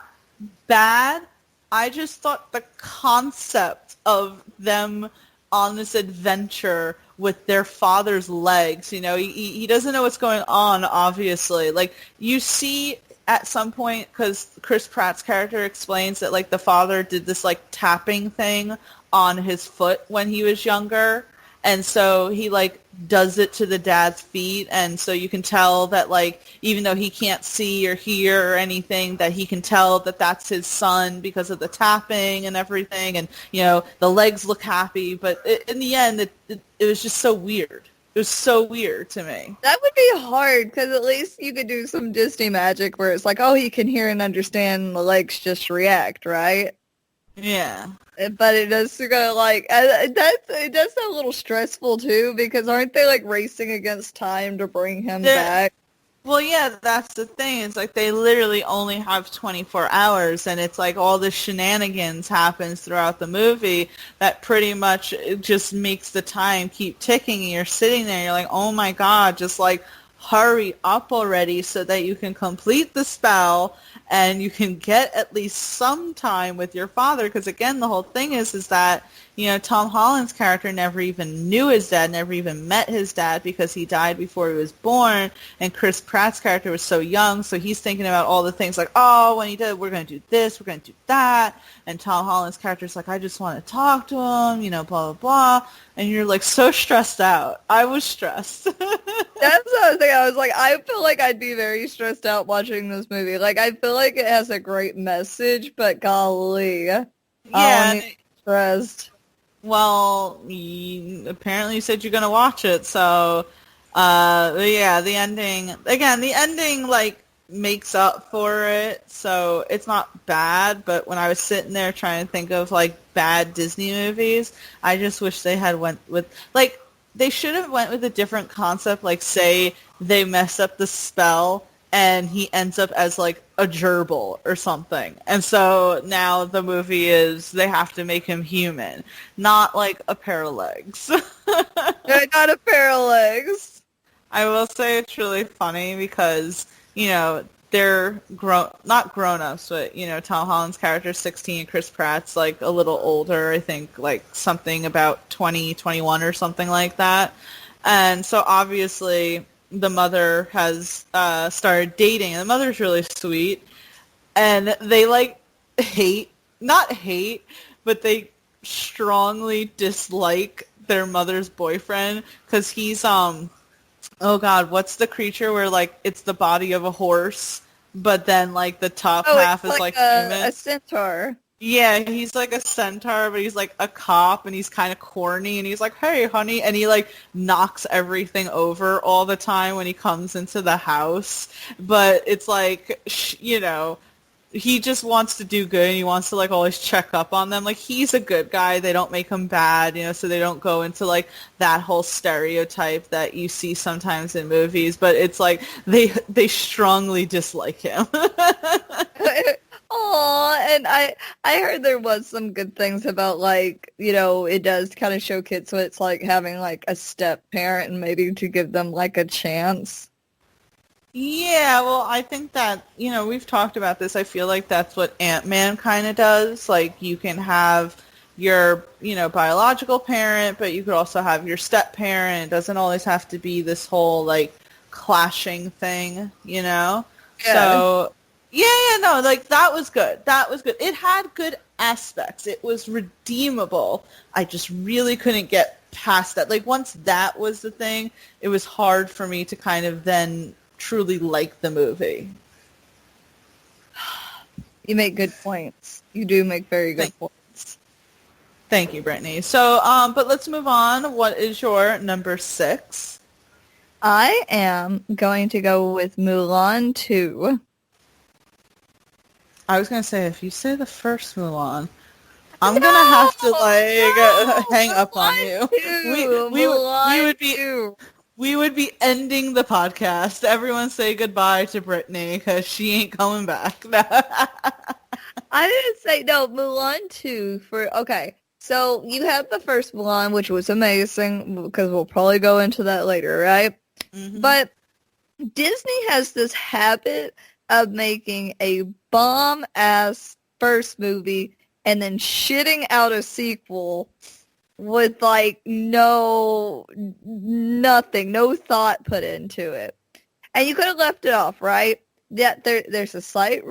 bad. I just thought the concept of them on this adventure with their father's legs, you know, he doesn't know what's going on, obviously. Like, you see at some point, because Chris Pratt's character explains that, like, the father did this, like, tapping thing on his foot when he was younger, and so he like does it to the dad's feet, and so you can tell that, like, even though he can't see or hear or anything, that he can tell that that's his son because of the tapping and everything, and, you know, the legs look happy, but in the end it was just so weird. It was so weird to me. That would be hard, because at least you could do some Disney magic where it's like, oh, he can hear and understand, and the legs just react, right? Yeah. But it does go, like, it does sound a little stressful too, because aren't they like racing against time to bring him back? Well, yeah, that's the thing. It's like they literally only have 24 hours, and it's like all the shenanigans happens throughout the movie that pretty much it just makes the time keep ticking, and you're sitting there, you're like, oh my God, just like hurry up already so that you can complete the spell and you can get at least some time with your father. Because again, the whole thing is that, you know, Tom Holland's character never even knew his dad, never even met his dad because he died before he was born. And Chris Pratt's character was so young, so he's thinking about all the things like, oh, when he did, we're going to do this, we're going to do that. And Tom Holland's character's like, I just want to talk to him, you know, blah, blah, blah. And you're like so stressed out. I was stressed. That's the other thing. I was like, I feel like I'd be very stressed out watching this movie. Like, I feel like it has a great message, but golly, Yeah. I'm stressed. Well, apparently you said you're going to watch it, so, yeah, the ending, like, makes up for it, so it's not bad, but when I was sitting there trying to think of, like, bad Disney movies, I just wish they had went with, like, they should have went with a different concept, like, say, they mess up the spell, and he ends up as, like, a gerbil or something. And so now the movie is they have to make him human, not, like, a pair of legs. I got a pair of legs. I will say it's really funny because, you know, they're not grown-ups, but, you know, Tom Holland's character is 16, Chris Pratt's, like, a little older, I think, like, something about 20, 21 or something like that. And so obviously the mother has started dating, and the mother's really sweet, and they, like, not hate, but they strongly dislike their mother's boyfriend, because he's, oh God, what's the creature where, like, it's the body of a horse, but then, like, the top half is, like, human? A centaur. Yeah, he's like a centaur, but he's like a cop, and he's kind of corny, and he's like, hey, honey, and he, like, knocks everything over all the time when he comes into the house, but it's like, you know, he just wants to do good, and he wants to, like, always check up on them. Like, he's a good guy. They don't make him bad, you know, so they don't go into, like, that whole stereotype that you see sometimes in movies, but it's like they strongly dislike him. Aw, and I heard there was some good things about, like, you know, it does kind of show kids what it's like having, like, a step parent and maybe to give them, like, a chance. Yeah, well, I think that, you know, we've talked about this. I feel like that's what Ant-Man kind of does. Like, you can have your, you know, biological parent, but you could also have your step parent. It doesn't always have to be this whole, like, clashing thing, you know? Yeah. So, yeah, no, like, that was good. That was good. It had good aspects. It was redeemable. I just really couldn't get past that. Like, once that was the thing, it was hard for me to kind of then truly like the movie. You make good points. You do make very good points. Thank you, Brittany. So, but let's move on. What is your number 6? I am going to go with Mulan 2. I was going to say, if you say the first Mulan, I'm going to have to, like, hang up on you. We would be ending the podcast. Everyone say goodbye to Brittany because she ain't coming back. I didn't say, no, Mulan 2 okay. So you had the first Mulan, which was amazing because we'll probably go into that later, right? Mm-hmm. But Disney has this habit of making a bomb-ass first movie and then shitting out a sequel with, like, nothing, no thought put into it. And you could have left it off, right? Yeah, there's a slight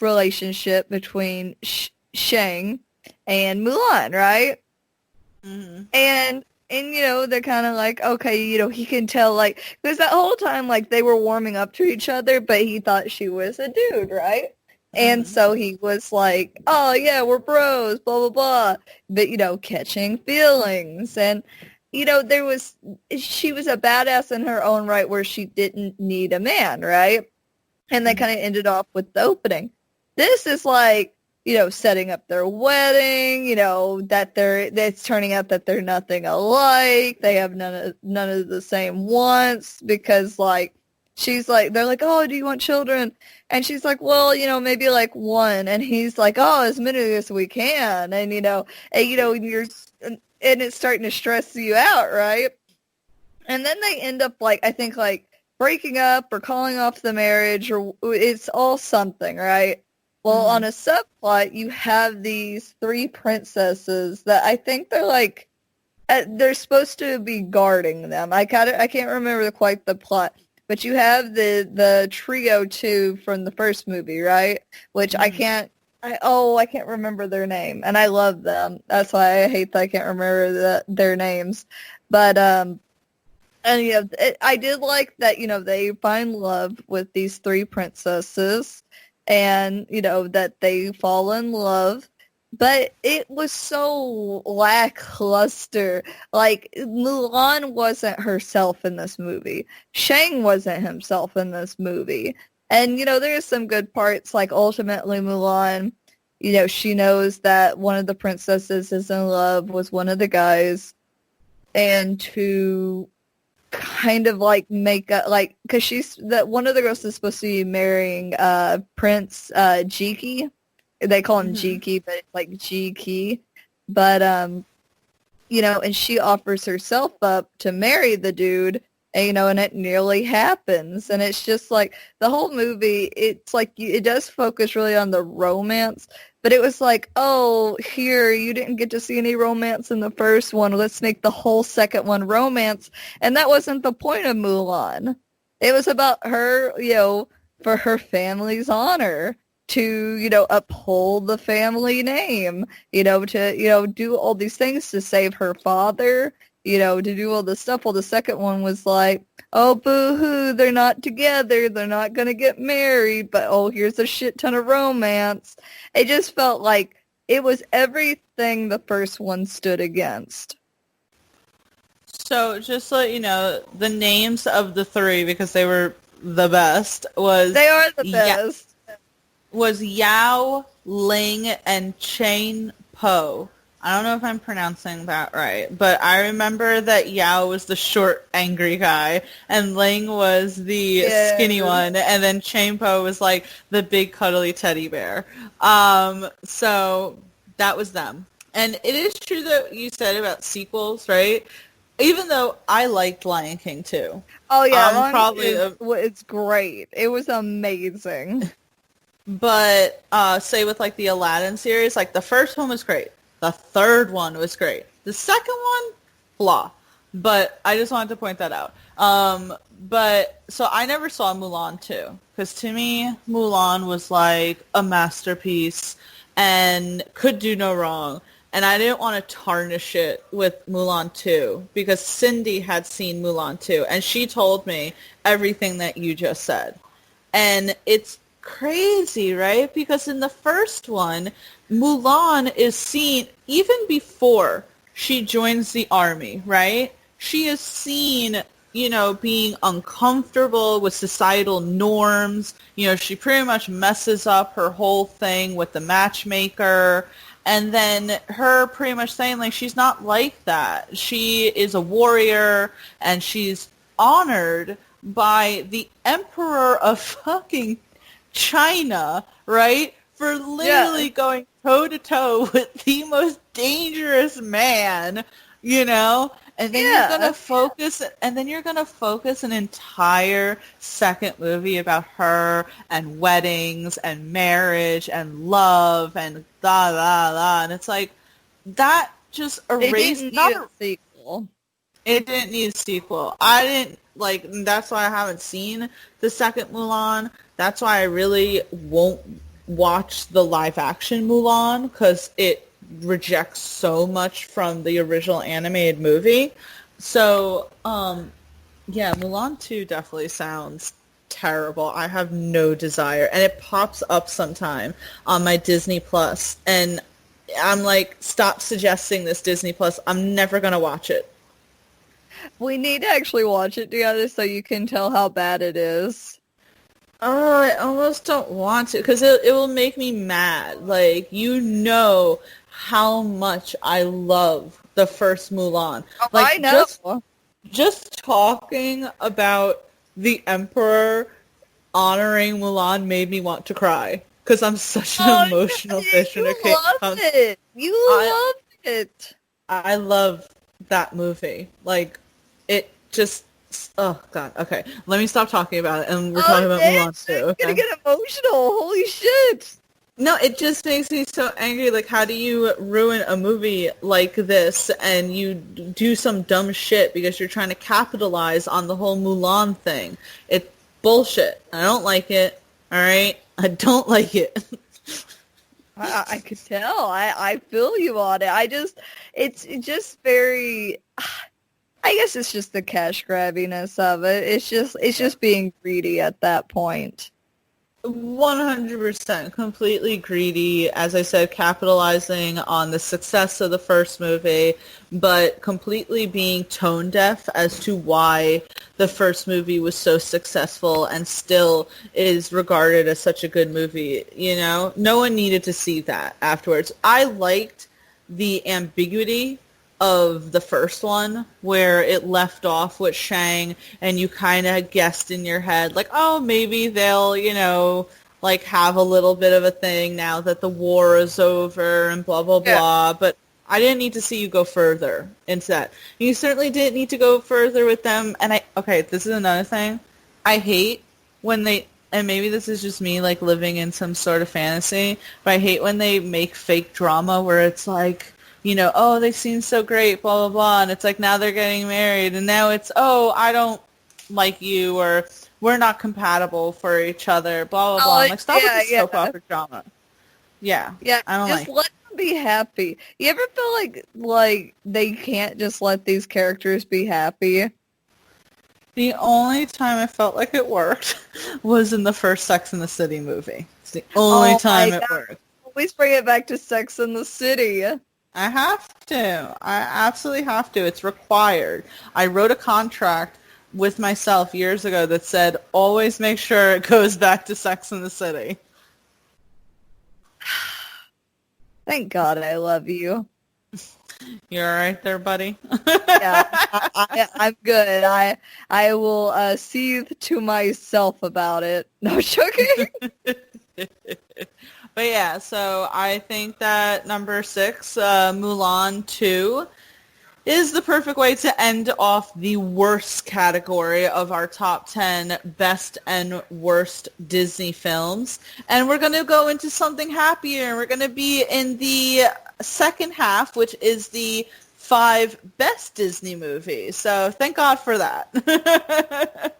relationship between Shang and Mulan, right? Mm-hmm. And you know, they're kind of like, okay, you know, he can tell, like, because that whole time, like, they were warming up to each other, but he thought she was a dude, right? And so he was like, oh, yeah, we're bros, blah, blah, blah. But, you know, catching feelings. And, you know, she was a badass in her own right where she didn't need a man, right? And they kind of ended off with the opening. This is like, you know, setting up their wedding, you know, that's turning out that they're nothing alike. They have none of the same wants because, like, she's like, they're like, oh, do you want children? And she's like, well, maybe like one. And he's like, oh, as many as we can. And, and it's starting to stress you out, right? And then they end up like, I think like breaking up or calling off the marriage, or it's all something, right? Well, on a subplot, you have these 3 princesses that I think they're like, they're supposed to be guarding them. I can't remember quite the plot, but you have the trio too from the first movie, right? Which I can't remember their name, and I love them. That's why I hate that I can't remember their names. But and I did like that. They find love with these 3 princesses, and that they fall in love. But it was so lackluster. Like, Mulan wasn't herself in this movie. Shang wasn't himself in this movie. And, there's some good parts, like ultimately Mulan, she knows that one of the princesses is in love with one of the guys, and to kind of like make up, like, because one of the girls is supposed to be marrying Prince Jiki. They call him Jiki, but it's like Jiki. But, and she offers herself up to marry the dude, and, and it nearly happens. And it's just like, the whole movie, it's like, it does focus really on the romance, but it was like, oh, here, you didn't get to see any romance in the first one. Let's make the whole second one romance. And that wasn't the point of Mulan. It was about her, for her family's honor, to, uphold the family name, to, do all these things to save her father, to do all this stuff. Well, the second one was like, oh, boo-hoo, they're not together, they're not going to get married, but, oh, here's a shit ton of romance. It just felt like it was everything the first one stood against. So, just so you know, the names of the 3, because they were the best, They are the best. Was Yao, Ling, and Chain Po. I don't know if I'm pronouncing that right, but I remember that Yao was the short, angry guy, and Ling was the skinny one, and then Chain Po was like the big, cuddly teddy bear. So that was them. And it is true that you said about sequels, right? Even though I liked Lion King too. Oh yeah, it's great. It was amazing. But say with like the Aladdin series, like the first one was great. The third one was great. The second one, blah. But I just wanted to point that out. But so I never saw Mulan 2, because to me, Mulan was like a masterpiece and could do no wrong. And I didn't want to tarnish it with Mulan 2, because Cindy had seen Mulan 2, and she told me everything that you just said. And it's crazy, right? Because in the first one, Mulan is seen, even before she joins the army, right? She is seen, being uncomfortable with societal norms. She pretty much messes up her whole thing with the matchmaker. And then her pretty much saying, like, she's not like that. She is a warrior, and she's honored by the emperor of fucking China, right? For literally going toe-to-toe with the most dangerous man, And then you're gonna focus an entire second movie about her and weddings and marriage and love and da da da, and it's like that just erased. It didn't need a sequel. It didn't need a sequel. I didn't like. That's why I haven't seen the second Mulan. That's why I really won't watch the live action Mulan, because it rejects so much from the original animated movie. So, yeah, Mulan 2 definitely sounds terrible. I have no desire. And it pops up sometime on my Disney Plus. And I'm like, stop suggesting this, Disney Plus. I'm never going to watch it. We need to actually watch it together so you can tell how bad it is. Oh, I almost don't want to, because it will make me mad. Like, how much I love the first Mulan. Oh, like, I know. Just talking about the Emperor honoring Mulan made me want to cry because I'm such an Oh, emotional you fish when it loved comes. it. You loved it. I love that movie. Like, it just, oh god. Okay, let me stop talking about it, and we're talking about damn, Mulan too. I'm Okay. gonna get emotional. Holy shit. No, it just makes me so angry. Like, how do you ruin a movie like this and you do some dumb shit because you're trying to capitalize on the whole Mulan thing? It's bullshit. I don't like it. All right? I don't like it. I could tell. I feel you on it. It's just very. I guess it's just the cash grabbiness of it. It's just being greedy at that point. 100% completely greedy, as I said, capitalizing on the success of the first movie, but completely being tone deaf as to why the first movie was so successful and still is regarded as such a good movie. You know, no one needed to see that afterwards. I liked the ambiguity of the first one where it left off with Shang and you kind of guessed in your head like, oh, maybe they'll, you know, like have a little bit of a thing now that the war is over and blah, blah, blah. But I didn't need to see you go further into that. You certainly didn't need to go further with them. And okay, this is another thing. I hate when they, and maybe this is just me like living in some sort of fantasy, but I hate when they make fake drama where it's like, you know, oh, they seem so great, blah, blah, blah. And it's like, now they're getting married. And now it's, oh, I don't like you, or we're not compatible for each other, blah, blah, blah. I'm like, stop with the soap opera drama. Yeah. Yeah, I don't just like let them be happy. You ever feel like they can't just let these characters be happy? The only time I felt like it worked was in the first Sex and the City movie. It's the only time it worked. Always bring it back to Sex and the City. I have to. I absolutely have to. It's required. I wrote a contract with myself years ago that said, always make sure it goes back to Sex and the City. Thank God I love you. You're all right there, buddy? Yeah, I'm good. I will seethe to myself about it. No joking. But yeah, so I think that number 6, Mulan 2, is the perfect way to end off the worst category of our top 10 best and worst Disney films. And we're going to go into something happier. We're going to be in the second half, which is the 5 best Disney movies. So thank God for that. I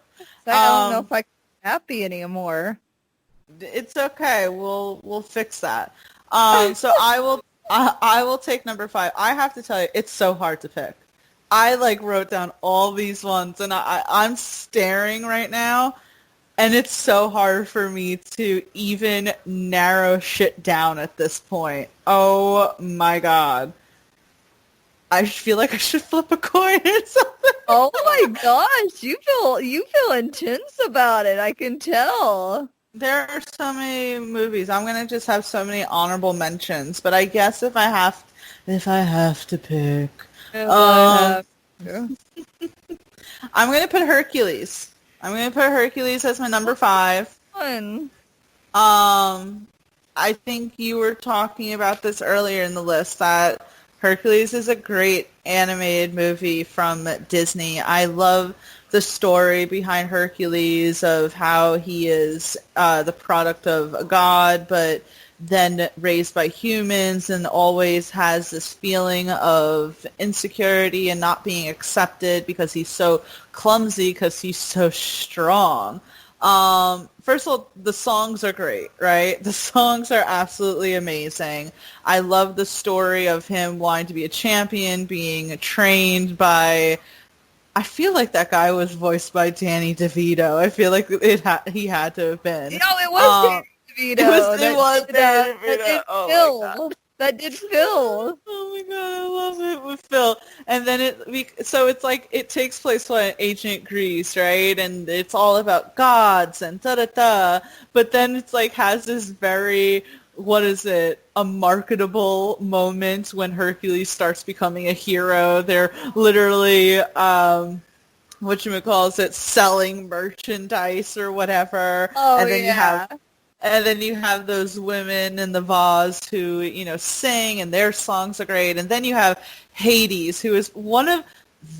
don't know if I can be happy anymore. It's okay. We'll fix that. So I will take number 5. I have to tell you, it's so hard to pick. I like wrote down all these ones, and I'm staring right now, and it's so hard for me to even narrow shit down at this point. Oh my god. I feel like I should flip a coin or something. Oh my gosh, you feel intense about it. I can tell. There are so many movies. I'm gonna just have so many honorable mentions. But I guess if I have to pick, I'm gonna put Hercules. I'm gonna put Hercules as my number 5. Fun. I think you were talking about this earlier in the list that Hercules is a great animated movie from Disney. I love the story behind Hercules of how he is the product of a god, but then raised by humans and always has this feeling of insecurity and not being accepted because he's so clumsy because he's so strong. First of all, the songs are great, right? The songs are absolutely amazing. I love the story of him wanting to be a champion, being trained by, I feel like that guy was voiced by Danny DeVito. I feel like he had to have been. No, it was Danny DeVito. It was Danny DeVito. Oh my God. That did Phil. Oh my god, I love it with Phil. And then it's like it takes place in ancient Greece, right? And it's all about gods and da-da-da. But then it's like has this very, what is it, a marketable moment when Hercules starts becoming a hero. They're literally whatchamacallit, selling merchandise or whatever. Oh, and then yeah. you have those women in the vase who, sing, and their songs are great. And then you have Hades, who is one of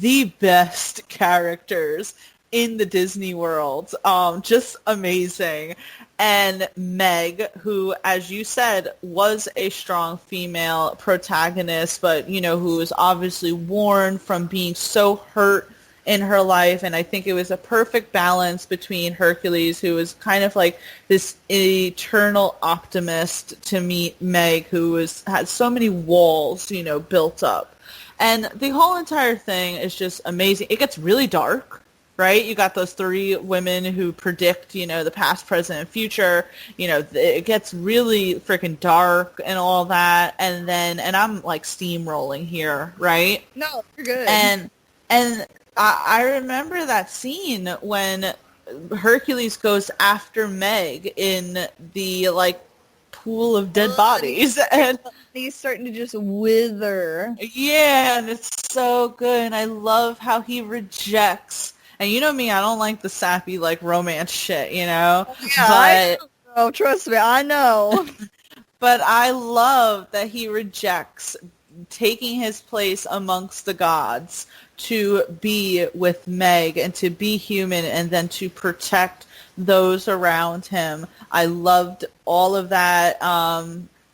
the best characters in the Disney world. Just amazing. And Meg, who, as you said, was a strong female protagonist, but, who was obviously worn from being so hurt in her life. And I think it was a perfect balance between Hercules, who was kind of like this eternal optimist, to meet Meg, who had so many walls, built up. And the whole entire thing is just amazing. It gets really dark, right? You got those three women who predict, the past, present, and future. It gets really freaking dark and all that. And I'm like steamrolling here, right? No, you're good. And I remember that scene when Hercules goes after Meg in the like pool of dead bodies, and he's starting to just wither. Yeah, and it's so good. And I love how he rejects. And you know me, I don't like the sappy like romance shit, Yeah, I know. Trust me, I know. But I love that he rejects taking his place amongst the gods to be with Meg and to be human and then to protect those around him. I loved all of that. I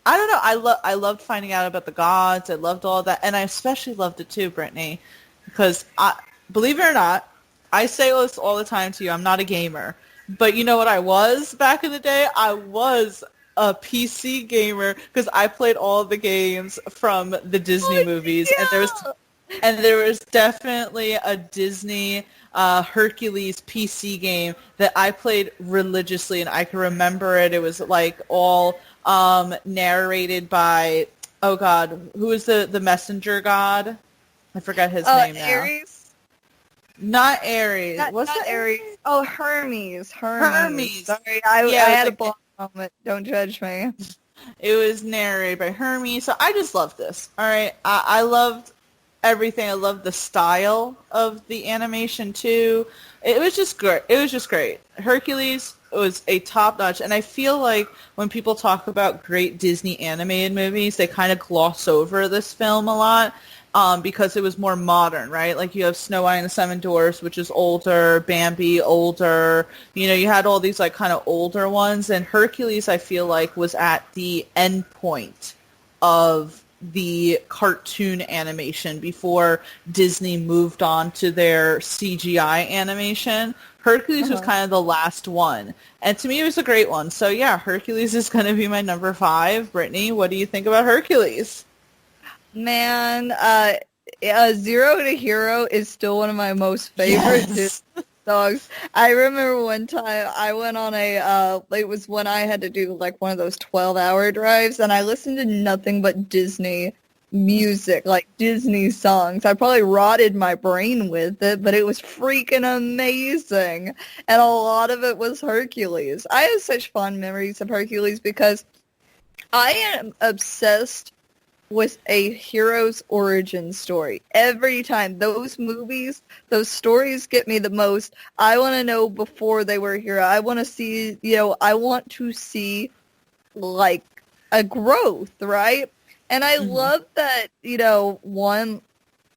don't know. I loved finding out about the gods. I loved all that. And I especially loved it too, Brittany, because believe it or not, I say this all the time to you. I'm not a gamer. But you know what I was back in the day? I was a PC gamer because I played all the games from the Disney movies. Yeah. And there was definitely a Disney Hercules PC game that I played religiously, and I can remember it. It was like all narrated by, oh God, who is the messenger god? I forgot his name now. Ares? Not Ares. What's that? Ares? Oh, Hermes. Hermes. Sorry, I had a block moment. Don't judge me. It was narrated by Hermes. So I just loved this. All right. I loved everything. I loved the style of the animation too. It was just great. Hercules was a top notch. And I feel like when people talk about great Disney animated movies, they kind of gloss over this film a lot. Because it was more modern, right? Like you have Snow White and the Seven Dwarfs, which is older, Bambi, older. You had all these like kind of older ones. And Hercules, I feel like, was at the end point of the cartoon animation before Disney moved on to their CGI animation. Hercules was kind of the last one. And to me, it was a great one. So yeah, Hercules is going to be my number 5. Brittany, what do you think about Hercules? Man, Zero to Hero is still one of my most favorite Disney songs. I remember one time I went on it was when I had to do like one of those 12-hour drives, and I listened to nothing but Disney music, like Disney songs. I probably rotted my brain with it, but it was freaking amazing. And a lot of it was Hercules. I have such fond memories of Hercules because I am obsessed with a hero's origin story. Every time those movies, those stories get me the most. I want to know before they were a hero. I want to see, I want to see like a growth, right? And I love that, one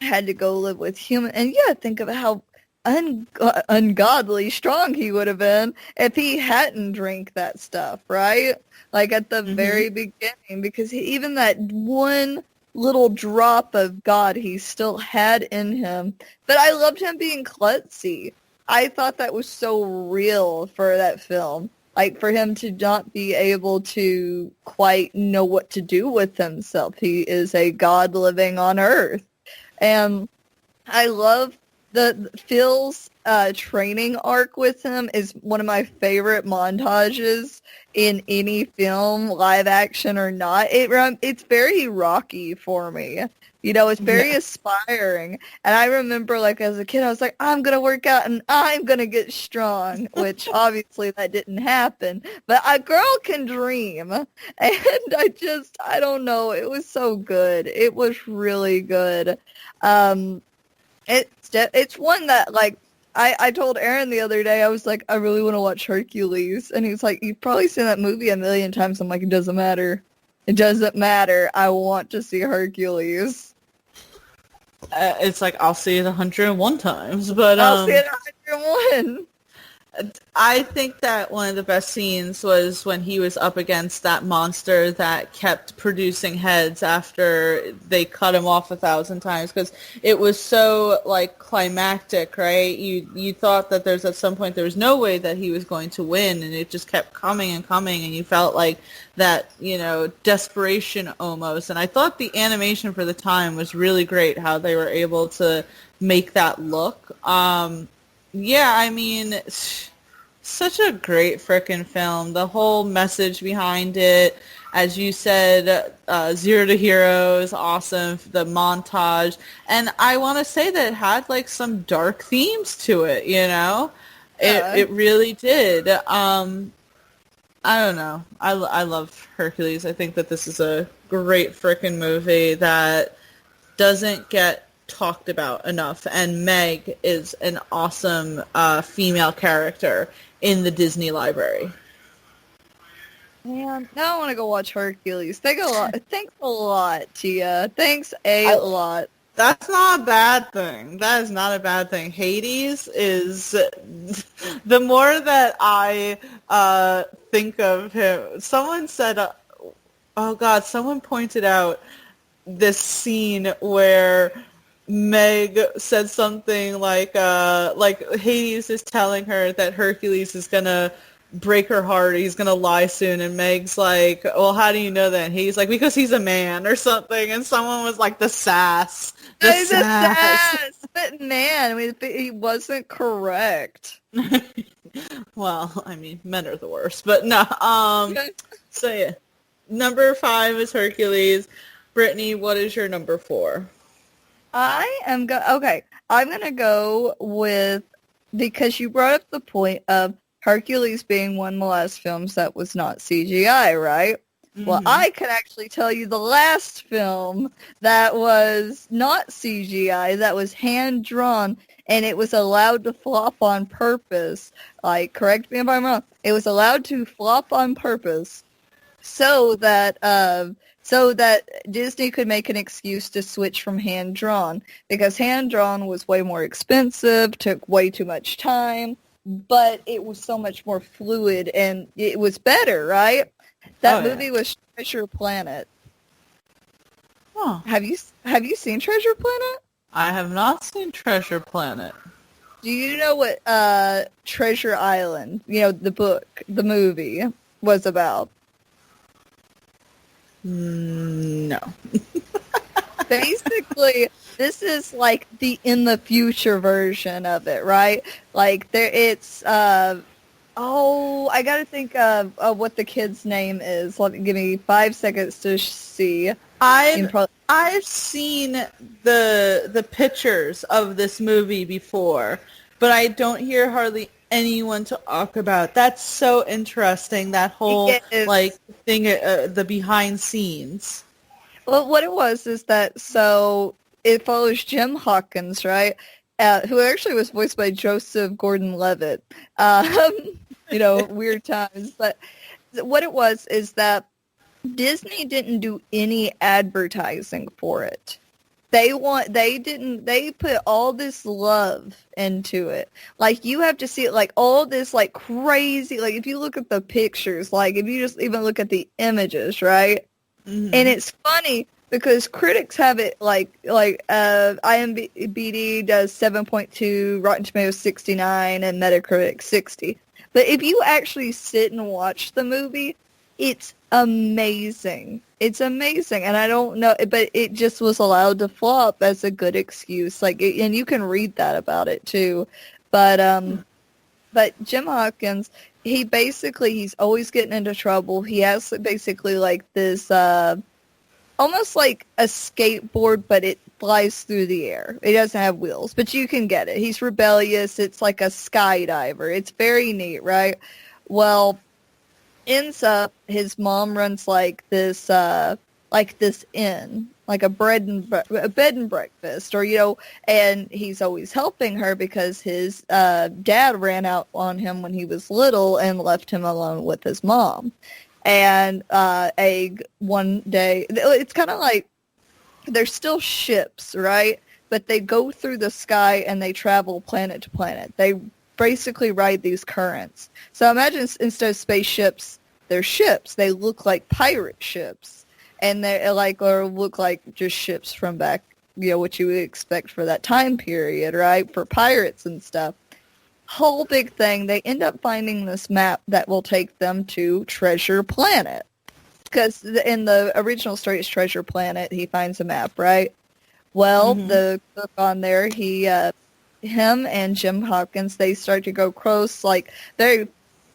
had to go live with human. And think of how ungodly strong he would have been if he hadn't drank that stuff, right? Like at the very beginning, because even that one little drop of God he still had in him. But I loved him being klutzy. I thought that was so real for that film. Like for him to not be able to quite know what to do with himself. He is a god living on Earth. And I love the Phil's training arc with him is one of my favorite montages in any film, live action or not. It's very Rocky for me. It's very aspiring. And I remember, like, as a kid, I was like, I'm going to work out and I'm going to get strong, which obviously that didn't happen. But a girl can dream. And I don't know. It was so good. It was really good. It's one that, like, I told Aaron the other day, I was like, I really want to watch Hercules. And he's like, you've probably seen that movie a million times. I'm like, it doesn't matter. It doesn't matter. I want to see Hercules. It's like, I'll see it 101 times, but I'll see it 101. I think that one of the best scenes was when he was up against that monster that kept producing heads after they cut him off 1,000 times, because it was so like climactic, right? You thought that there's at some point there was no way that he was going to win, and it just kept coming and coming, and you felt like that, you know, desperation almost. And I thought the animation for the time was really great, how they were able to make that look. Yeah, I mean, such a great frickin' film. The whole message behind it, as you said, Zero to Hero is awesome. The montage, and I want to say that it had like some dark themes to it. You know, it really did. I don't know. I love Hercules. I think that this is a great frickin' movie that doesn't get talked about enough, and Meg is an awesome female character in the Disney library. Man, now I want to go watch Hercules. Thanks a lot, Tia. Thanks a lot. That's not a bad thing. That is not a bad thing. Hades is the more that I think of him. Someone said, oh God, someone pointed out this scene where Meg said something like Hades is telling her that Hercules is gonna break her heart, he's gonna lie soon, and Meg's like, well, how do you know that? And he's like, because he's a man or something, and someone was like, the sass. The sass. But man, I mean, he wasn't correct. Well, I mean, men are the worst, but no, so yeah. Number 5 is Hercules. Brittany, what is your number 4? I'm gonna go with, because you brought up the point of Hercules being one of the last films that was not CGI, right? Mm-hmm. Well, I can actually tell you the last film that was not CGI, that was hand-drawn, and it was allowed to flop on purpose. Like, correct me if I'm wrong. It was allowed to flop on purpose so that Disney could make an excuse to switch from hand-drawn, because hand-drawn was way more expensive, took way too much time, but it was so much more fluid, and it was better, right? That movie was Treasure Planet. Huh. Have you seen Treasure Planet? I have not seen Treasure Planet. Do you know what Treasure Island, the movie, was about? No. Basically, this is like the in the future version of it, right? Like it's I gotta think of what the kid's name is. Give me 5 seconds to see. I've seen the pictures of this movie before, but I don't hear hardly anyone talk about. That's so interesting, that whole thing, the behind scenes. Well, what it was is that, so it follows Jim Hawkins, right? Who actually was voiced by Joseph Gordon-Levitt. Weird times. But what it was is that Disney didn't do any advertising for it. They put all this love into it. Like, you have to see it, like, all this, like, crazy, like, if you look at the pictures, like, if you just even look at the images, right? Mm-hmm. And it's funny because critics have it, IMDb does 7.2, Rotten Tomatoes 69, and Metacritic 60. But if you actually sit and watch the movie, it's amazing. It's amazing, and I don't know, but it just was allowed to flop as a good excuse. And you can read that about it too. But Jim Hawkins, he's always getting into trouble. He has basically like this, almost like a skateboard, but it flies through the air. It doesn't have wheels, but you can get it. He's rebellious. It's like a skydiver. It's very neat, right? Well, ends up his mom runs like this inn, like a bed and breakfast, or and he's always helping her because his dad ran out on him when he was little and left him alone with his mom. And Egg one day, it's kind of like they're still ships, right? But they go through the sky and they travel planet to planet. They basically ride these currents. So imagine instead of spaceships, they're ships. They look like pirate ships. And they look like just ships from back, what you would expect for that time period, right? For pirates and stuff. Whole big thing. They end up finding this map that will take them to Treasure Planet. Because in the original story, it's Treasure Planet. He finds a map, right? Well, the cook on there, him and Jim Hopkins, they start to go close, like very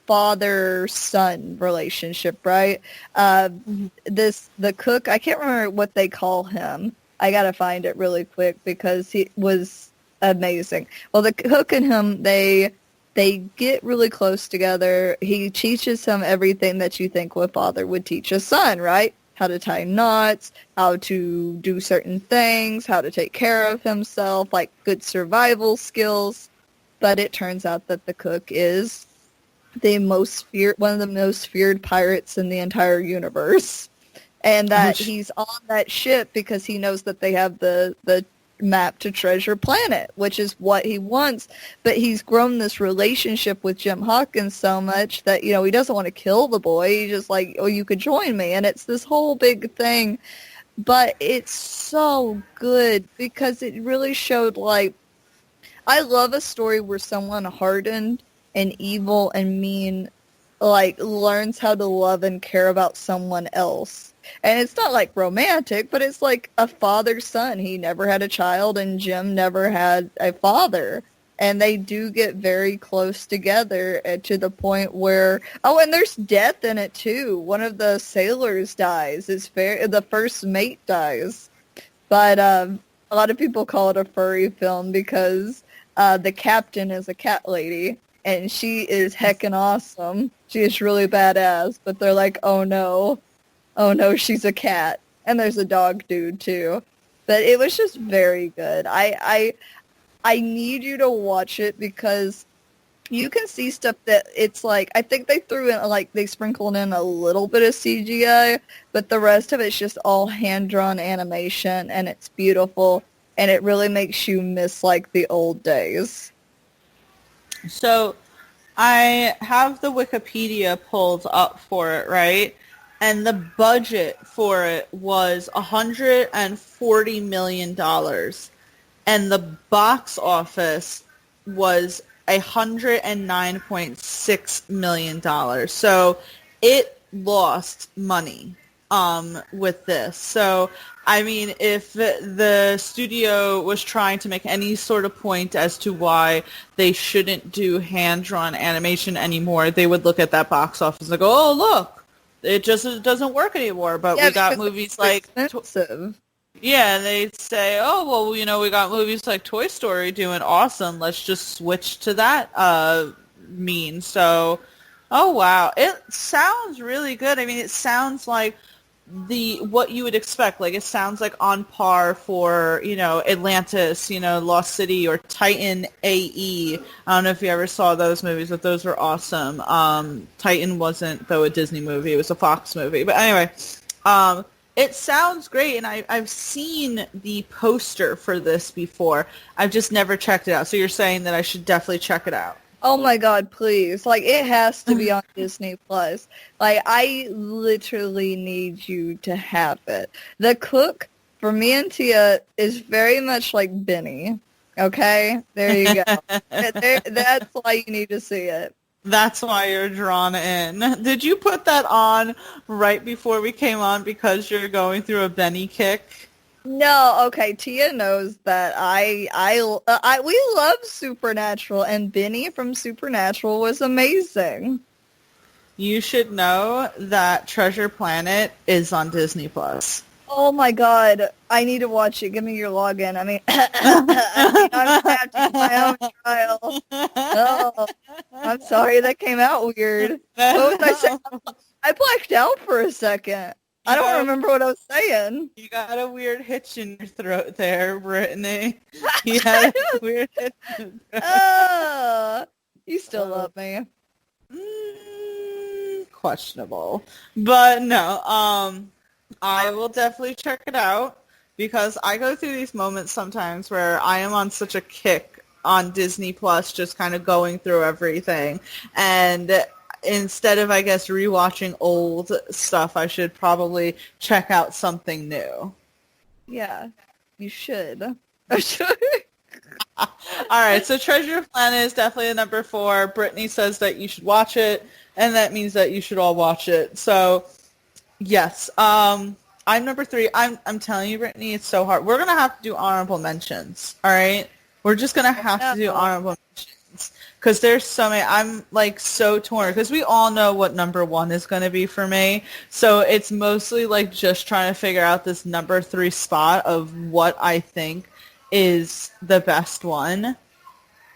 father-son relationship, right? The cook, I can't remember what they call him. I gotta find it really quick because he was amazing. Well, the cook and him, they get really close together. He teaches him everything that you think a father would teach a son, right? How to tie knots, how to do certain things, how to take care of himself, like good survival skills. But it turns out that the cook is one of the most feared pirates in the entire universe. And that he's on that ship because he knows that they have the map to Treasure Planet, which is what he wants. But he's grown this relationship with Jim Hawkins so much that, he doesn't want to kill the boy. He's just like, oh, you could join me. And it's this whole big thing. But it's so good because it really showed, like, I love a story where someone hardened and evil and mean, like, learns how to love and care about someone else. And it's not like romantic, but it's like a father-son. He never had a child, and Jim never had a father. And they do get very close together to the point where... Oh, and there's death in it, too. One of the sailors dies. The first mate dies. But a lot of people call it a furry film because the captain is a cat lady. And she is heckin' awesome. She is really badass. But they're like, oh no, she's a cat. And there's a dog dude, too. But it was just very good. I need you to watch it because you can see stuff that it's like, I think they threw in, like, they sprinkled in a little bit of CGI, but the rest of it's just all hand-drawn animation, and it's beautiful, and it really makes you miss, like, the old days. So I have the Wikipedia pulled up for it, right? And the budget for it was $140 million. And the box office was $109.6 million. So it lost money with this. So, I mean, if the studio was trying to make any sort of point as to why they shouldn't do hand-drawn animation anymore, they would look at that box office and go, oh, look, it doesn't work anymore. But we got movies like... expensive. Yeah, they'd say, oh, well, we got movies like Toy Story doing awesome. Let's just switch to that mean. So, oh, wow. It sounds really good. I mean, it sounds like what you would expect. Like, it sounds like on par for, Atlantis, Lost City, or Titan AE. I don't know if you ever saw those movies, but those were awesome. Titan wasn't, though, a Disney movie. It was a Fox movie. But anyway, it sounds great, and I've seen the poster for this before. I've just never checked it out. So you're saying that I should definitely check it out. Oh my God, please. Like, it has to be on Disney Plus. Like, I literally need you to have it. The cook, for me and Tia, is very much like Benny. Okay? There you go. That's why you need to see it. That's why you're drawn in. Did you put that on right before we came on because you're going through a Benny kick? No, okay. Tia knows that we love Supernatural, and Benny from Supernatural was amazing. You should know that Treasure Planet is on Disney Plus. Oh my God, I need to watch it. Give me your login. I mean, I'm gonna have to do my own trial. Oh, I'm sorry, that came out weird. What was I saying? I blacked out for a second. I don't remember what I was saying. You got a weird hitch in your throat there, Brittany. You had a weird hitch in your throat. You still love me. Questionable. But no, I will definitely check it out because I go through these moments sometimes where I am on such a kick on Disney Plus, just kind of going through everything. And instead of, I guess, rewatching old stuff, I should probably check out something new. Yeah, you should. All right, so Treasure Planet is definitely a number 4. Brittany says that you should watch it, and that means that you should all watch it. So, yes, I'm number 3. I'm telling you, Brittany, it's so hard. We're gonna have to do honorable mentions. All right, we're just gonna have to do honorable mentions because there's so many. I'm like so torn because we all know what number 1 is gonna be for me. So it's mostly like just trying to figure out this number 3 spot of what I think is the best one.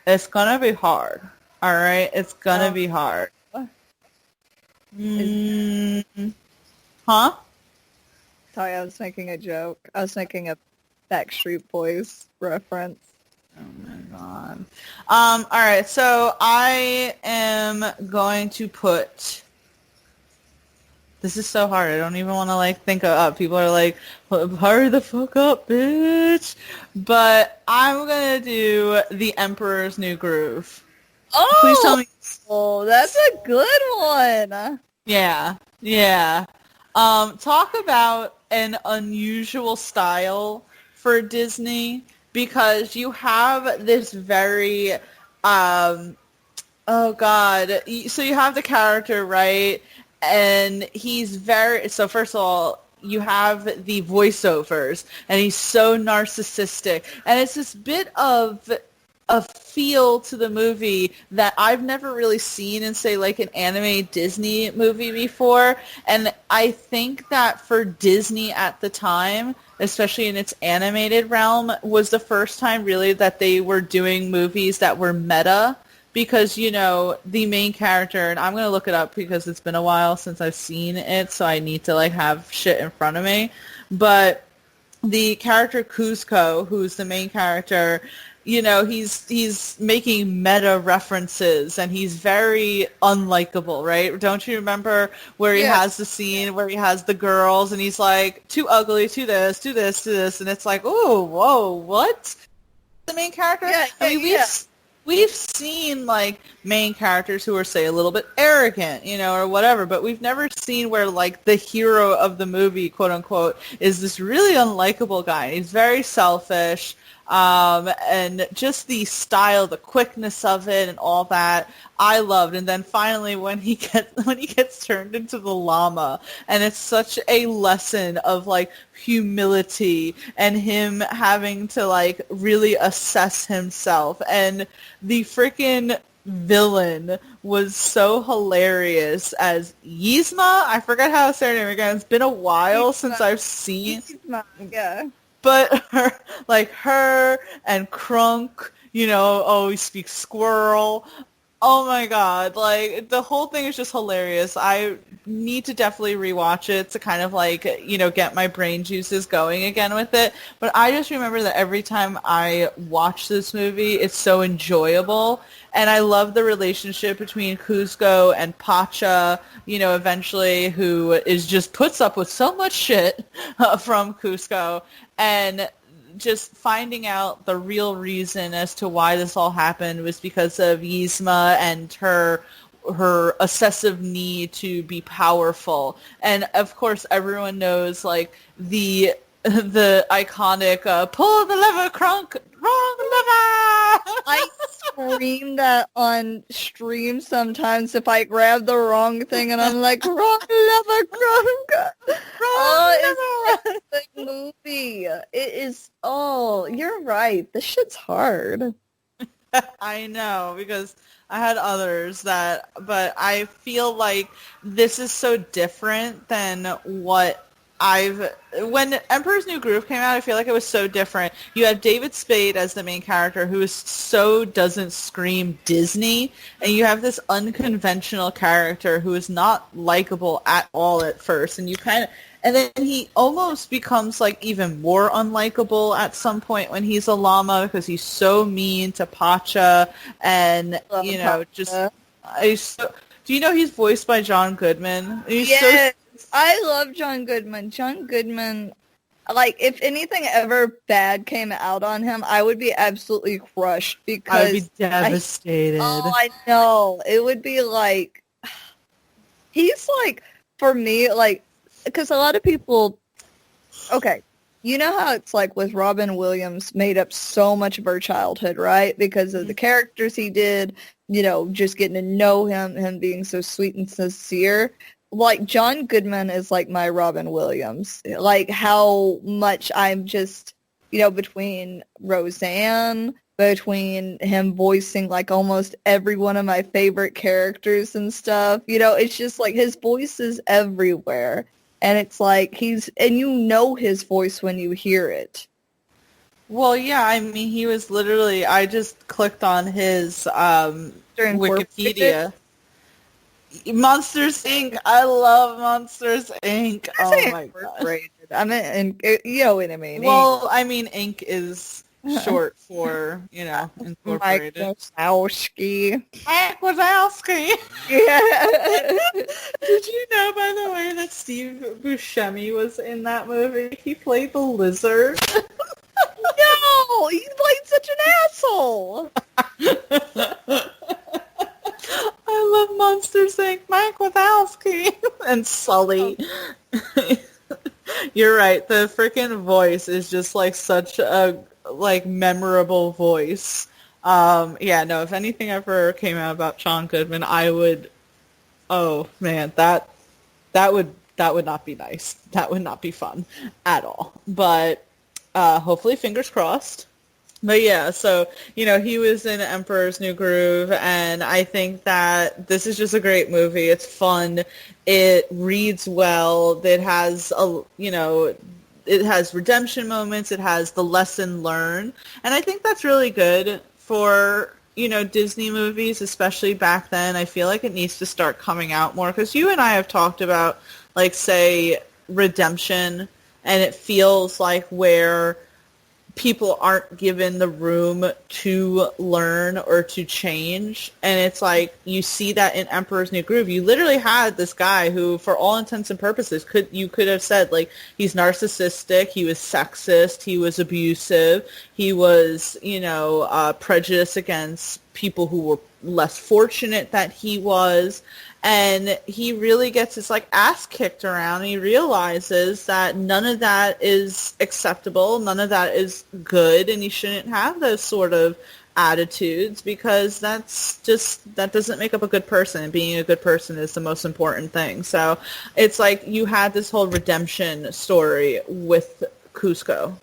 It's gonna be hard. All right, it's gonna be hard. Huh? Sorry, I was making a joke. I was making a Backstreet Boys reference. Oh my god. All right, so I am going to put. This is so hard. I don't even want to like think of. People are like, hurry the fuck up, bitch. But I'm gonna do The Emperor's New Groove. Oh, Please tell me. Oh, that's a good one. Yeah, yeah. Talk about an unusual style for Disney because you have this very, oh god. So you have the character, right? And he's very, so first of all, you have the voiceovers, and he's so narcissistic. And it's this bit of a feel to the movie that I've never really seen in, say, like an anime Disney movie before. And I think that for Disney at the time, especially in its animated realm, was the first time really that they were doing movies that were meta. Because, you know, the main character, and I'm going to look it up because it's been a while since I've seen it, so I need to, like, have shit in front of me. But the character Kuzco, who's the main character, you know, he's making meta references, and he's very unlikable, right? Don't you remember where he has the scene where he has the girls, and he's like, too ugly, too this, too this, too this, and it's like, oh, whoa, what? The main character? I mean, we've seen, like, main characters who are, say, a little bit arrogant, you know, or whatever, but we've never seen where, like, the hero of the movie, quote-unquote, is this really unlikable guy. He's very selfish, and just the style, the quickness of it, and all that, I loved. And then finally, when he gets turned into the llama, and it's such a lesson of like humility and him having to like really assess himself, and the freaking villain was so hilarious as Yzma. I forgot how to say her name again. It's been a while since I've seen. Yeah. But her and Krunk, you know, always speaks squirrel. Oh my god, like, the whole thing is just hilarious. I need to definitely rewatch it to kind of, like, you know, get my brain juices going again with it. But I just remember that every time I watch this movie, it's so enjoyable. And I love the relationship between Kuzco and Pacha, you know, eventually, who is just puts up with so much shit from Kuzco. And just finding out the real reason as to why this all happened was because of Yzma and her obsessive need to be powerful. And of course everyone knows like the iconic pull the lever, Krunk, wrong lever. I scream that on stream sometimes if I grab the wrong thing and I'm like, wrong lever, Krunk. It's a movie. It is, you're right. This shit's hard. I know, because I had others but I feel like this is so different than what when Emperor's New Groove came out, I feel like it was so different. You have David Spade as the main character who is so doesn't scream Disney, and you have this unconventional character who is not likable at all at first, and then he almost becomes like even more unlikable at some point when he's a llama because he's so mean to Pacha and do you know he's voiced by John Goodman? Yes, I love John Goodman. John Goodman, like, if anything ever bad came out on him, I would be absolutely crushed because... I would be devastated. I know. It would be like... He's like, for me, like, because a lot of people... Okay, you know how it's like with Robin Williams made up so much of her childhood, right? Because of the characters he did, just getting to know him being so sweet and sincere. Like, John Goodman is like my Robin Williams. Like, how much I'm just, between Roseanne, between him voicing like almost every one of my favorite characters and stuff, it's just like his voice is everywhere. And it's like his voice when you hear it. Well, yeah, I mean, he was literally, I just clicked on his Wikipedia. Monsters, Inc. I love Monsters, Inc. Oh, my God. I mean, you know what I mean. Well, I mean, Inc. is short for, incorporated. Mike Wazowski. Mike Wazowski. Yeah. Did you know, by the way, that Steve Buscemi was in that movie? He played the lizard. No, he played such an asshole. I love Monsters, Inc. Mike Wazowski and Sully. You're right. The freaking voice is just like such a memorable voice. Yeah, no, if anything ever came out about John Goodman, I would, oh man, that would not be nice. That would not be fun at all. But hopefully, fingers crossed. But yeah, so, he was in Emperor's New Groove, and I think that this is just a great movie. It's fun. It reads well. It has it has redemption moments. It has the lesson learned. And I think that's really good for, Disney movies, especially back then. I feel like it needs to start coming out more because you and I have talked about, like, say, redemption, and it feels like where people aren't given the room to learn or to change. And it's like, you see that in Emperor's New Groove. You literally had this guy who, for all intents and purposes, you could have said, like, he's narcissistic, he was sexist, he was abusive, he was, prejudiced against people who were less fortunate that he was. And he really gets his, like, ass kicked around. And he realizes that none of that is acceptable. None of that is good. And he shouldn't have those sort of attitudes because that doesn't make up a good person. And being a good person is the most important thing. So it's like you had this whole redemption story with Kuzco.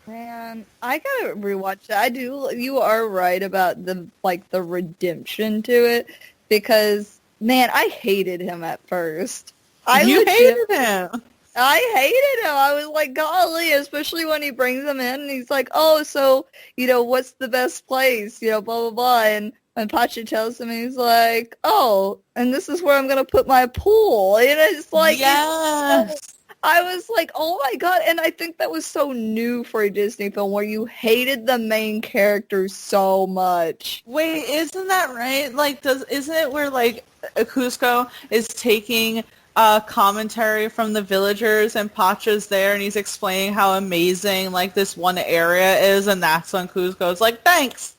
Man, I gotta rewatch that. You are right about the redemption to it. Because, man, I hated him at first. You hated him. I hated him. I was like, golly, especially when he brings him in and he's like, oh, so, what's the best place? Blah, blah, blah. And when Pacha tells him, he's like, oh, and this is where I'm going to put my pool. And it's like, yes. I was like, oh my God. And I think that was so new for a Disney film where you hated the main character so much. Wait, isn't that right? Like, isn't it where, like, Kuzco is taking commentary from the villagers and Pacha's there and he's explaining how amazing, like, this one area is, and that's when Kuzco's like, thanks.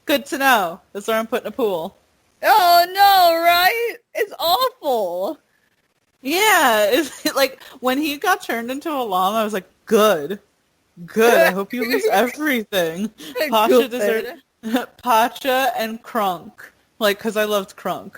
Good to know. That's where I'm putting a pool. Oh no, right? It's awful. Yeah, it's like when he got turned into a llama, I was like, good. I hope you lose everything. Pacha deserved Pacha and Krunk, like, because I loved Krunk.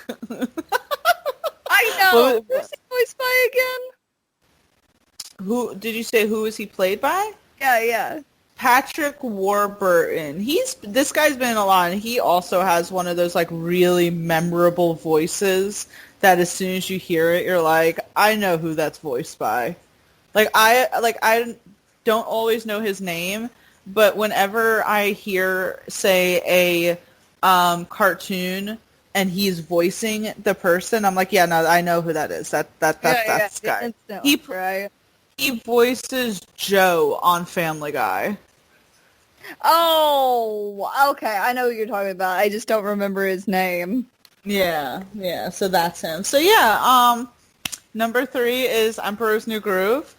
I know. Who's he voiced by again? Who did you say? Who was he played by? Yeah. Patrick Warburton. This guy's been in a lot, and he also has one of those, like, really memorable voices that as soon as you hear it, you're like, I know who that's voiced by. I don't always know his name, but whenever I hear, say, a cartoon and he's voicing the person, I'm like, yeah, no, I know who that is. That's the guy. Right? He voices Joe on Family Guy. Oh, okay. I know what you're talking about. I just don't remember his name. Yeah. So that's him. So yeah, number 3 is Emperor's New Groove.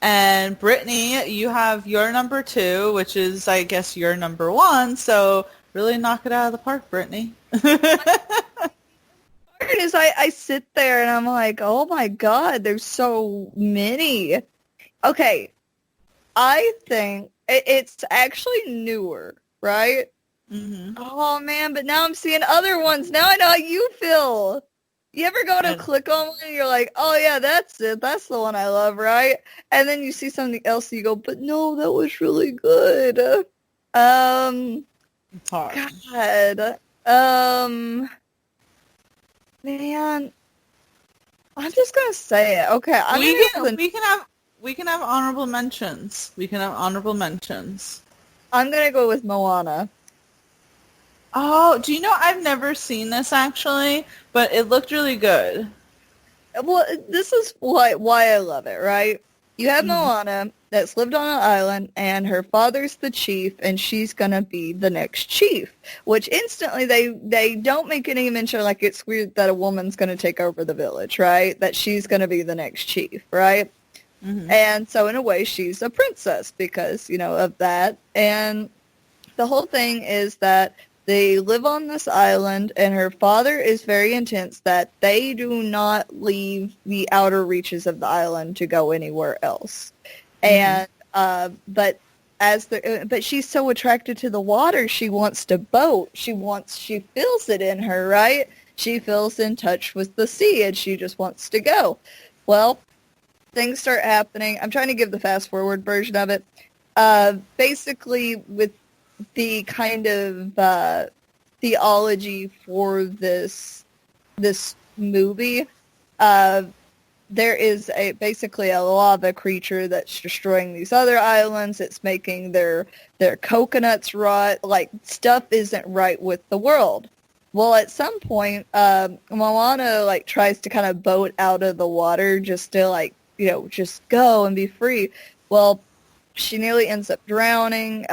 And Brittany, you have your number 2, which is, I guess, your number 1. So really knock it out of the park, Brittany. Is I sit there and I'm like, oh my God, there's so many. Okay, I think it's actually newer, right? Mm-hmm. Oh man, but now I'm seeing other ones. Now I know how you feel. You ever go to click on one and you're like, oh yeah, that's it. That's the one I love, right? And then you see something else and you go, but no, that was really good. It's hard. God. Man, I'm just gonna say it. Okay, We can have honorable mentions. I'm gonna go with Moana. Oh, do you know I've never seen this actually, but it looked really good. Well, this is why I love it, right? You have Moana that's lived on an island, and her father's the chief, and she's gonna be the next chief. Which instantly they don't make any mention, like it's weird that a woman's gonna take over the village, right? That she's gonna be the next chief, right? Mm-hmm. And so in a way, she's a princess because, of that. And the whole thing is that they live on this island, and her father is very intense that they do not leave the outer reaches of the island to go anywhere else. Mm-hmm. And but she's so attracted to the water, she wants to boat. She feels it in her, right? She feels in touch with the sea, and she just wants to go. Well, things start happening. I'm trying to give the fast forward version of it. Basically, with the kind of theology for this movie, there is basically a lava creature that's destroying these other islands. It's making their coconuts rot. Like, stuff isn't right with the world. Well, at some point, Moana tries to kind of boat out of the water just to just go and be free. Well, she nearly ends up drowning.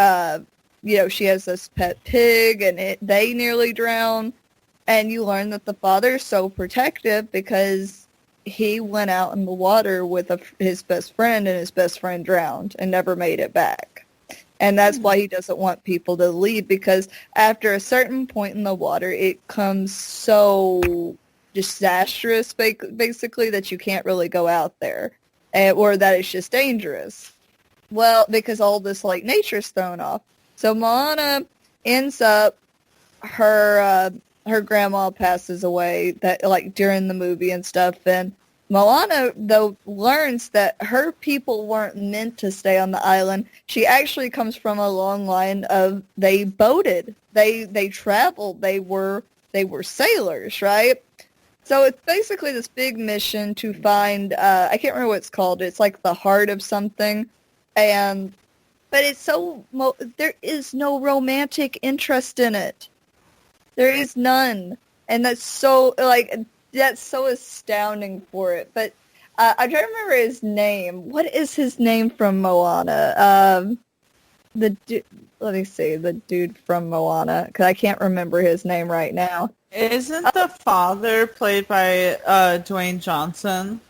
She has this pet pig, and they nearly drown. And you learn that the father is so protective because he went out in the water with his best friend, and his best friend drowned and never made it back. And that's why he doesn't want people to leave, because after a certain point in the water, it becomes so disastrous, basically, that you can't really go out there, or that it's just dangerous. Well, because all this nature's thrown off. So Moana ends up, her grandma passes away during the movie and stuff, and Moana, though, learns that her people weren't meant to stay on the island. She actually comes from a long line of, they boated, they traveled, they were sailors, right? So it's basically this big mission to find, I can't remember what it's called, it's like the heart of something, but it's there is no romantic interest in it. There is none. And that's so astounding for it. But I'm trying to remember his name. What is his name from Moana? Let me see, the dude from Moana, because I can't remember his name right now. Isn't the father played by Dwayne Johnson?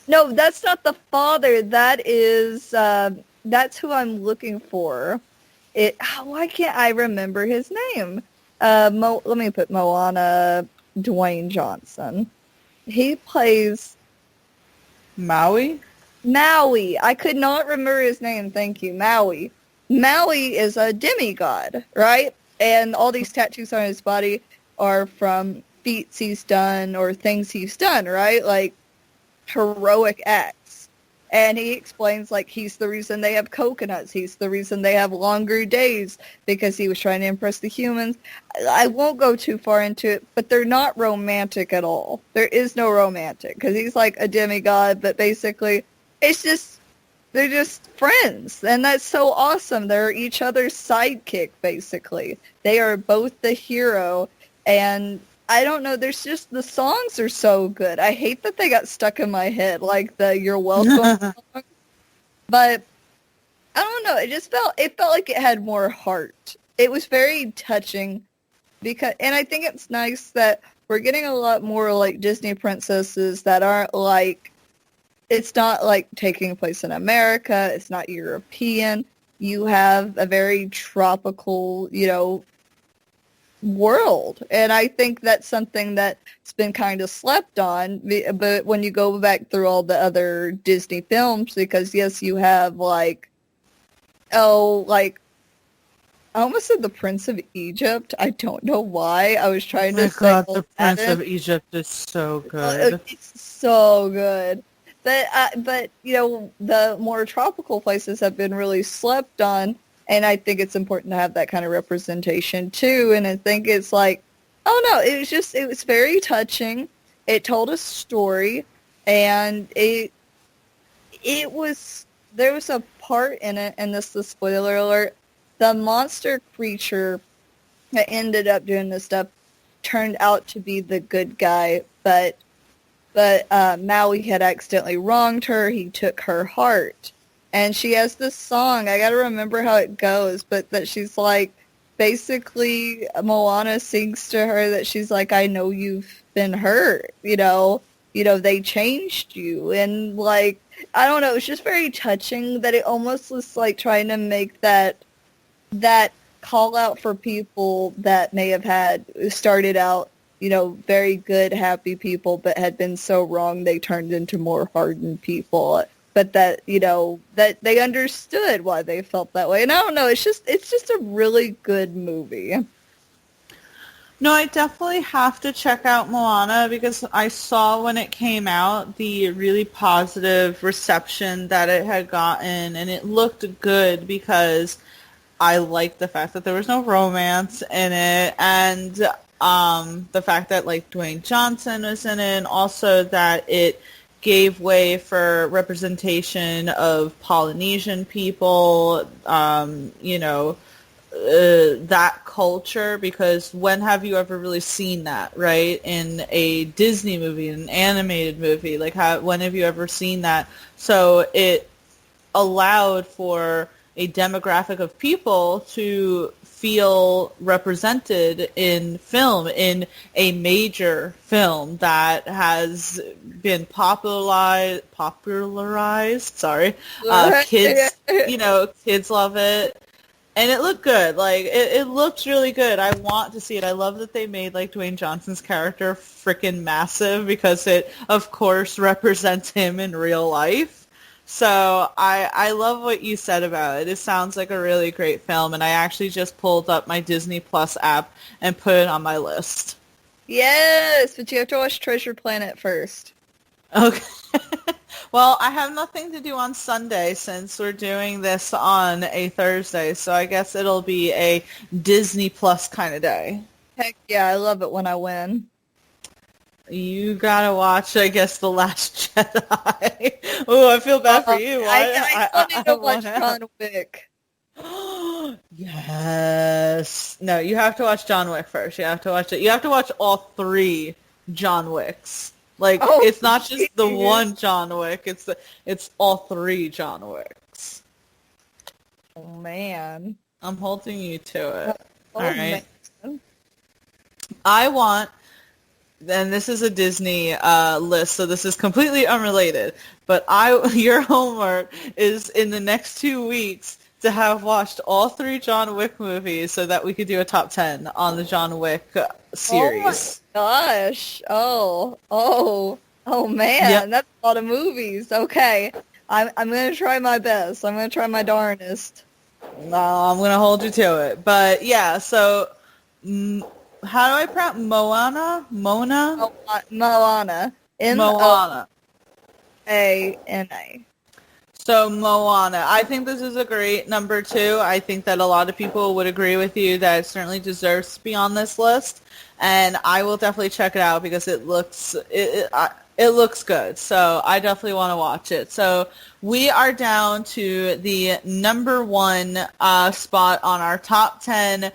No, that's not the father. That is, that's who I'm looking for. Why can't I remember his name? Let me put Moana Dwayne Johnson. He plays Maui? Maui. I could not remember his name. Thank you. Maui. Maui is a demigod, right? And all these tattoos on his body are from feats he's done or things he's done, right? Like heroic acts. And he explains, like, he's the reason they have coconuts. He's the reason they have longer days, because he was trying to impress the humans. I won't go too far into it, but they're not romantic at all. There is no romantic, because he's like a demigod, but basically it's just, they're just friends. And that's so awesome. They're each other's sidekick, basically. They are both the hero, and I don't know, there's just, the songs are so good. I hate that they got stuck in my head, like the You're Welcome song. But, I don't know, it felt like it had more heart. It was very touching, and I think it's nice that we're getting a lot more, like, Disney princesses that aren't, like, it's not, like, taking place in America, it's not European. You have a very tropical, world, and I think that's something that's been kind of slept on. But when you go back through all the other Disney films, because yes, you have I almost said the Prince of Egypt. I don't know why. I was trying to say God, the Prince of Egypt is so good. It's so good. But the more tropical places have been really slept on. And I think it's important to have that kind of representation too. And I think it's like, oh no, it was very touching. It told a story, and there was a part in it, and this is the spoiler alert, the monster creature that ended up doing this stuff turned out to be the good guy, but Maui had accidentally wronged her. He took her heart. And she has this song, I gotta remember how it goes, but that she's like, basically, Moana sings to her that she's like, I know you've been hurt, they changed you. And like, I don't know, it's just very touching that it almost was like trying to make that call out for people that may have started out, very good, happy people, but had been so wrong they turned into more hardened people. But that that they understood why they felt that way. And I don't know, it's just a really good movie. No, I definitely have to check out Moana, because I saw when it came out the really positive reception that it had gotten, and it looked good because I liked the fact that there was no romance in it, and the fact that like Dwayne Johnson was in it, and also that it gave way for representation of Polynesian people, that culture, because when have you ever really seen that, right? In a Disney movie, an animated movie, like when have you ever seen that? So it allowed for a demographic of people to feel represented in film, in a major film that has been popularized. Sorry, kids, kids love it, and it looked good. Like it looks really good. I want to see it. I love that they made like Dwayne Johnson's character freaking massive, because it, of course, represents him in real life. So I love what you said about it. It sounds like a really great film, and I actually just pulled up my Disney Plus app and put it on my list. Yes, but you have to watch Treasure Planet first. Okay. Well, I have nothing to do on Sunday since we're doing this on a Thursday, so I guess it'll be a Disney Plus kind of day. Heck yeah, I love it when I win. You gotta watch, I guess, The Last Jedi. Oh, I feel bad for you. I wanted to watch John Wick. Yes. No, you have to watch John Wick first. You have to watch it. You have to watch all 3 John Wicks. Like, it's not just the one John Wick. It's all 3 John Wicks. Oh, man. I'm holding you to it. Oh, all right. Man. I want... And this is a Disney list, so this is completely unrelated. But your homework is in the next 2 weeks to have watched all 3 John Wick movies, so that we could do a top 10 on the John Wick series. Oh my gosh! Oh man, Yep. That's a lot of movies. Okay, I'm gonna try my best. I'm gonna try my darnest. No, I'm gonna hold you to it. But yeah, so. How do I pronounce Moana? Mona? Moana. Moana. Moana. So Moana, I think this is a great number 2. I think that a lot of people would agree with you that it certainly deserves to be on this list, and I will definitely check it out because it looks good. So I definitely want to watch it. So we are down to the number 1 spot on our top 10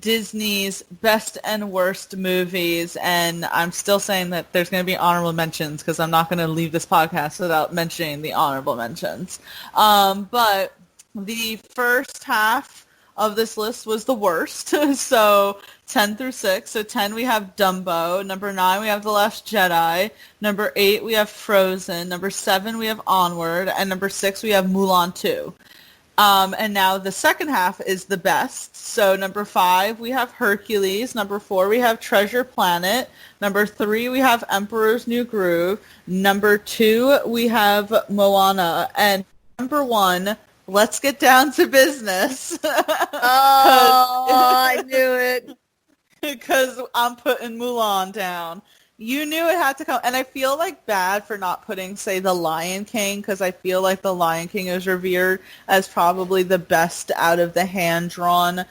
Disney's best and worst movies, and I'm still saying that there's going to be honorable mentions because I'm not going to leave this podcast without mentioning the honorable mentions. But the first half of this list was the worst, so 10 through 6. So 10 we have Dumbo, number 9 we have The Last Jedi, number 8 we have Frozen, number 7 we have Onward, and number 6 we have Mulan 2. And now the second half is the best. So number 5, we have Hercules. Number 4, we have Treasure Planet. Number 3, we have Emperor's New Groove. Number 2, we have Moana. And number 1, let's get down to business. I knew it. Because I'm putting Mulan down. You knew it had to come, and I feel like bad for not putting, say, The Lion King, because I feel like The Lion King is revered as probably the best out of the hand-drawn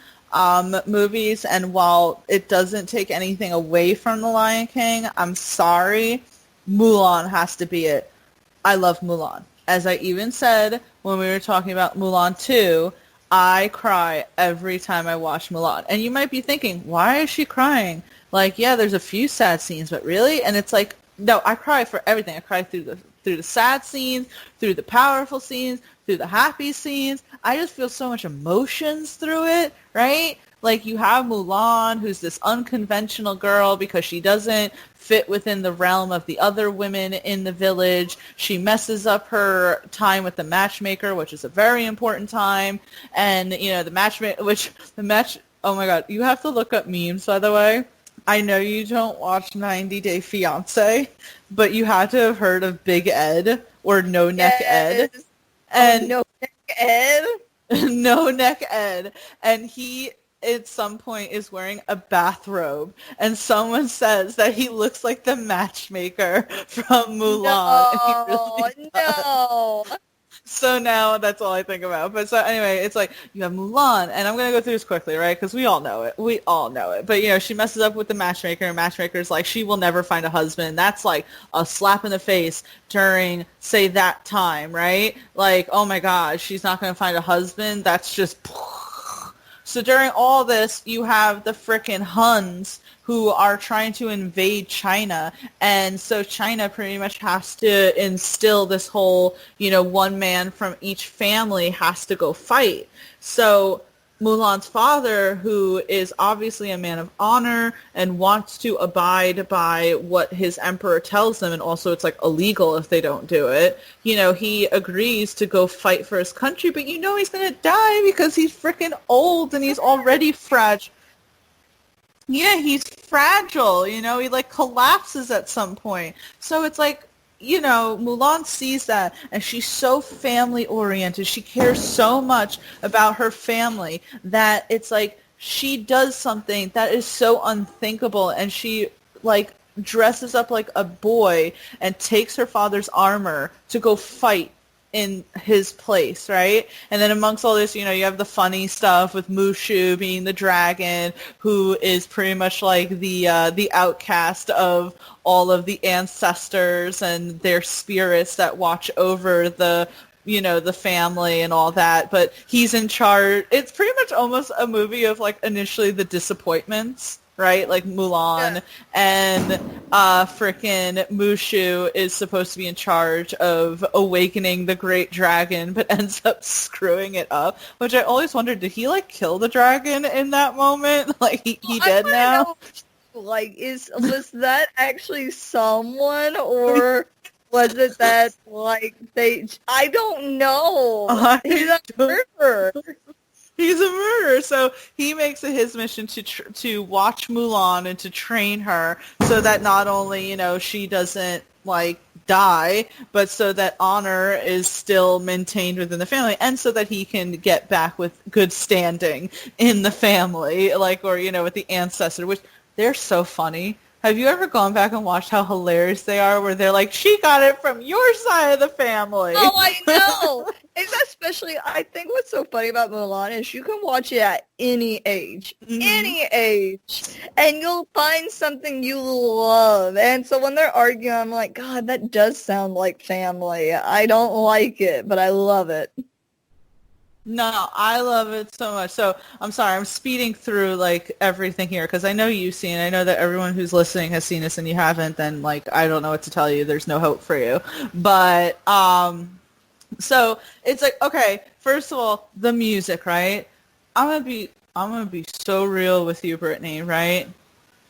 movies, and while it doesn't take anything away from The Lion King, I'm sorry, Mulan has to be it. I love Mulan. As I even said when we were talking about Mulan 2, I cry every time I watch Mulan. And you might be thinking, why is she crying? Like, yeah, there's a few sad scenes, but really? And it's like, no, I cry for everything. I cry through the sad scenes, through the powerful scenes, through the happy scenes. I just feel so much emotions through it, right? Like, you have Mulan, who's this unconventional girl because she doesn't fit within the realm of the other women in the village. She messes up her time with the matchmaker, which is a very important time. And, you know, oh my God, you have to look up memes, by the way. I know you don't watch 90 Day Fiancé, but you had to have heard of Big Ed or No Neck Ed. And No Neck Ed? No Neck Ed. And he, at some point, is wearing a bathrobe. And someone says that he looks like the matchmaker from Mulan. And he really does. So now that's all I think about. But so anyway, it's like you have Mulan, and I'm going to go through this quickly, right? Because we all know it. We all know it. But, you know, she messes up with the matchmaker, and matchmaker's like, she will never find a husband. That's like a slap in the face during, say, that time, right? Like, oh my God, she's not going to find a husband. That's just... So during all this, you have the frickin' Huns who are trying to invade China. And so China pretty much has to instill this whole, you know, one man from each family has to go fight. So Mulan's father, who is obviously a man of honor and wants to abide by what his emperor tells them, and also it's like illegal if they don't do it, you know, he agrees to go fight for his country, but you know he's going to die because he's freaking old and he's already fragile. Yeah, he's fragile, you know, he like collapses at some point. So it's like, you know, Mulan sees that, and she's so family-oriented. She cares so much about her family that it's like she does something that is so unthinkable, and she, like, dresses up like a boy and takes her father's armor to go fight in his place, right? And then amongst all this, you know, you have the funny stuff with Mushu being the dragon, who is pretty much like the outcast of all of the ancestors and their spirits that watch over the, you know, the family and all that. But he's in charge. It's pretty much almost a movie of like initially the disappointments, right? Like Mulan and frickin' Mushu is supposed to be in charge of awakening the great dragon, but ends up screwing it up, which I always wondered, did he like kill the dragon in that moment? Like he dead now? Know, like, was that actually someone, or was it that like I don't know. He's a murderer. He's a murderer, so he makes it his mission to watch Mulan and to train her so that not only, you know, she doesn't, like, die, but so that honor is still maintained within the family, and so that he can get back with good standing in the family, like, or, you know, with the ancestor, which they're so funny. Have you ever gone back and watched how hilarious they are, where they're like, she got it from your side of the family? Oh, I know! It's especially, I think what's so funny about Mulan is you can watch it at any age, and you'll find something you love. And so when they're arguing, I'm like, God, that does sound like family. I don't like it, but I love it. No, I love it so much. So I'm sorry, I'm speeding through like everything here because I know you've seen. I know that everyone who's listening has seen this, and you haven't. Then like I don't know what to tell you. There's no hope for you. But so it's like, okay, first of all, the music, right? I'm gonna be so real with you, Brittany, right?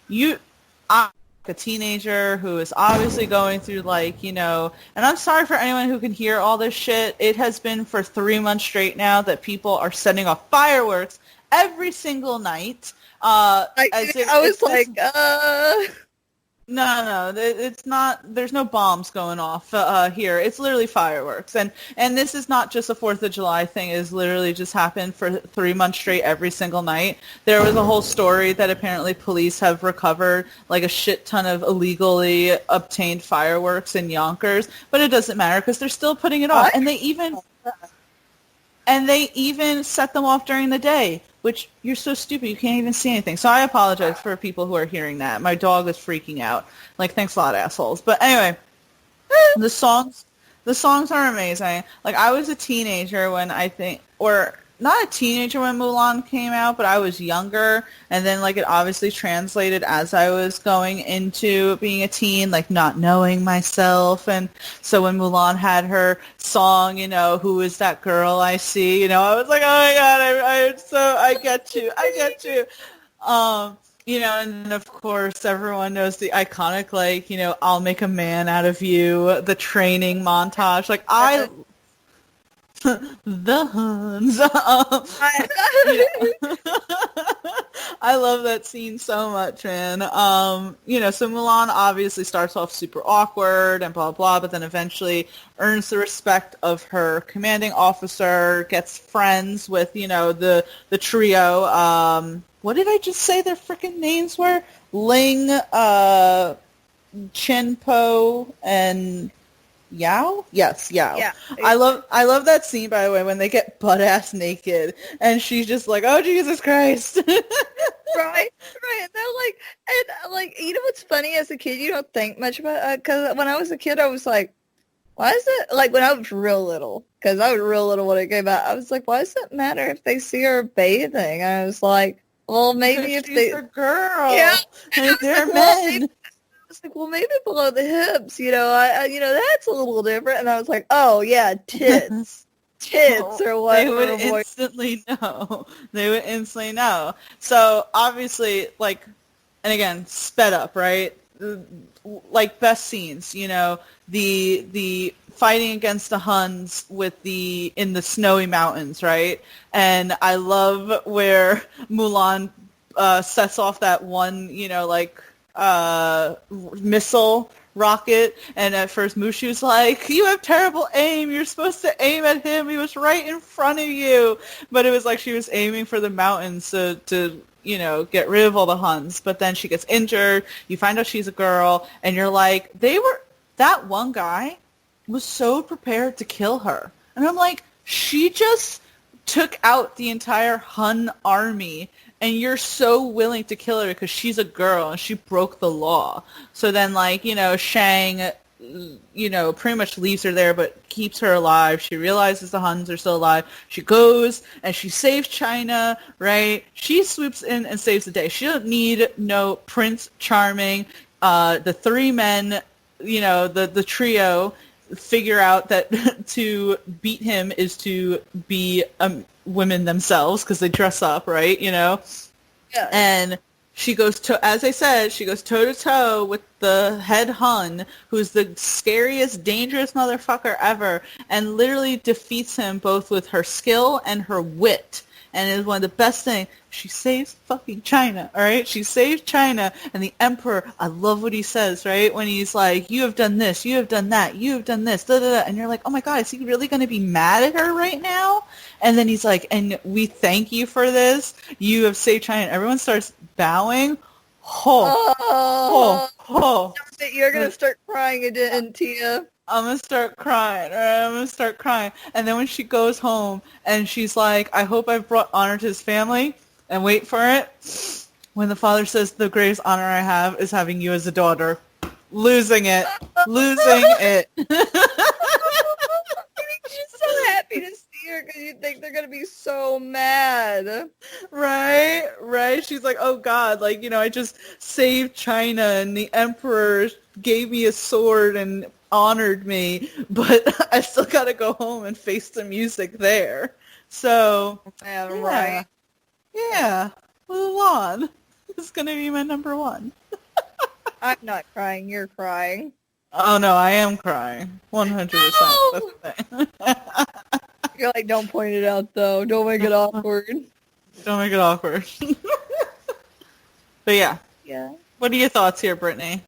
I'm a teenager who is obviously going through like, and I'm sorry for anyone who can hear all this shit. It has been for 3 months straight now that people are setting off fireworks every single night. No, it's not. There's no bombs going off here. It's literally fireworks, and this is not just a 4th of July thing. It's literally just happened for 3 months straight every single night. There was a whole story that apparently police have recovered like a shit ton of illegally obtained fireworks in Yonkers, but it doesn't matter because they're still putting it off, and they even set them off during the day, which you're so stupid. You can't even see anything. So I apologize for people who are hearing that. My dog is freaking out. Like, thanks a lot, assholes. But anyway, the songs are amazing. Like, I was a teenager when not a teenager when Mulan came out, but I was younger. And then, like, it obviously translated as I was going into being a teen, like, not knowing myself. And so when Mulan had her song, Who Is That Girl I See, I was like, oh, my God, I get you. And then, of course, everyone knows the iconic, like, I'll make a man out of you, the training montage. Like, the Huns. I love that scene so much, man. So Mulan obviously starts off super awkward and blah, blah, but then eventually earns the respect of her commanding officer, gets friends with, the trio. What did I just say their freaking names were? Ling, Chenpo, and Yao? Yes, Yao. Yeah. I love that scene, by the way, when they get butt ass naked and she's just like, oh, Jesus Christ. Right. And they're like, what's funny as a kid, you don't think much about it. Because when I was a kid, I was like, why is it, like, when I was real little, because I was real little when it came out, I was like, why does it matter if they see her bathing? And I was like, well, maybe if she's a girl. Yeah. And they're men. I was like, well, maybe below the hips, that's a little different. And I was like, oh, yeah, tits. Or whatever. They would instantly know. So, obviously, like, and again, sped up, right? Like, best scenes, the fighting against the Huns in the snowy mountains, right? And I love where Mulan sets off that one, missile rocket, and at first Mushu's like, you have terrible aim, you're supposed to aim at him, he was right in front of you. But it was like she was aiming for the mountains to get rid of all the Huns. But then she gets injured, you find out she's a girl, and you're like, that one guy was so prepared to kill her. And I'm like, she just took out the entire Hun army, and you're so willing to kill her because she's a girl and she broke the law. So then, like, Shang, pretty much leaves her there but keeps her alive. She realizes the Huns are still alive. She goes and she saves China, right? She swoops in and saves the day. She don't need no Prince Charming. The three men, the trio figure out that to beat him is to be women themselves because they dress up, right? Yeah. And she goes as I said, she goes toe to toe with the head Hun, who's the scariest, dangerous motherfucker ever, and literally defeats him both with her skill and her wit. And it is one of the best things. She saves fucking China, all right? She saves China, and the Emperor, I love what he says, right? When he's like, you have done this, you have done that, you have done this, da da da. And you're like, oh my God, is he really going to be mad at her right now? And then he's like, and we thank you for this. You have saved China. And everyone starts bowing. You're going to start crying again, Tia. I'm gonna start crying, or I'm gonna start crying. And then when she goes home and she's like, I hope I've brought honor to his family, and wait for it, when the father says, the greatest honor I have is having you as a daughter. Losing it. Losing it. She's so happy to see her because you think they're going to be so mad. Right. She's like, oh God, like, I just saved China and the emperor gave me a sword and honored me, but I still got to go home and face the music there. So, Yeah, yeah. right. Yeah, Mulan is going to be my number one. I'm not crying. You're crying. Oh no, I am crying. 100%. No! That's the thing. You're like, don't point it out, though. Don't make it awkward. Don't make it awkward. But yeah, Yeah. what are your thoughts here, Brittany?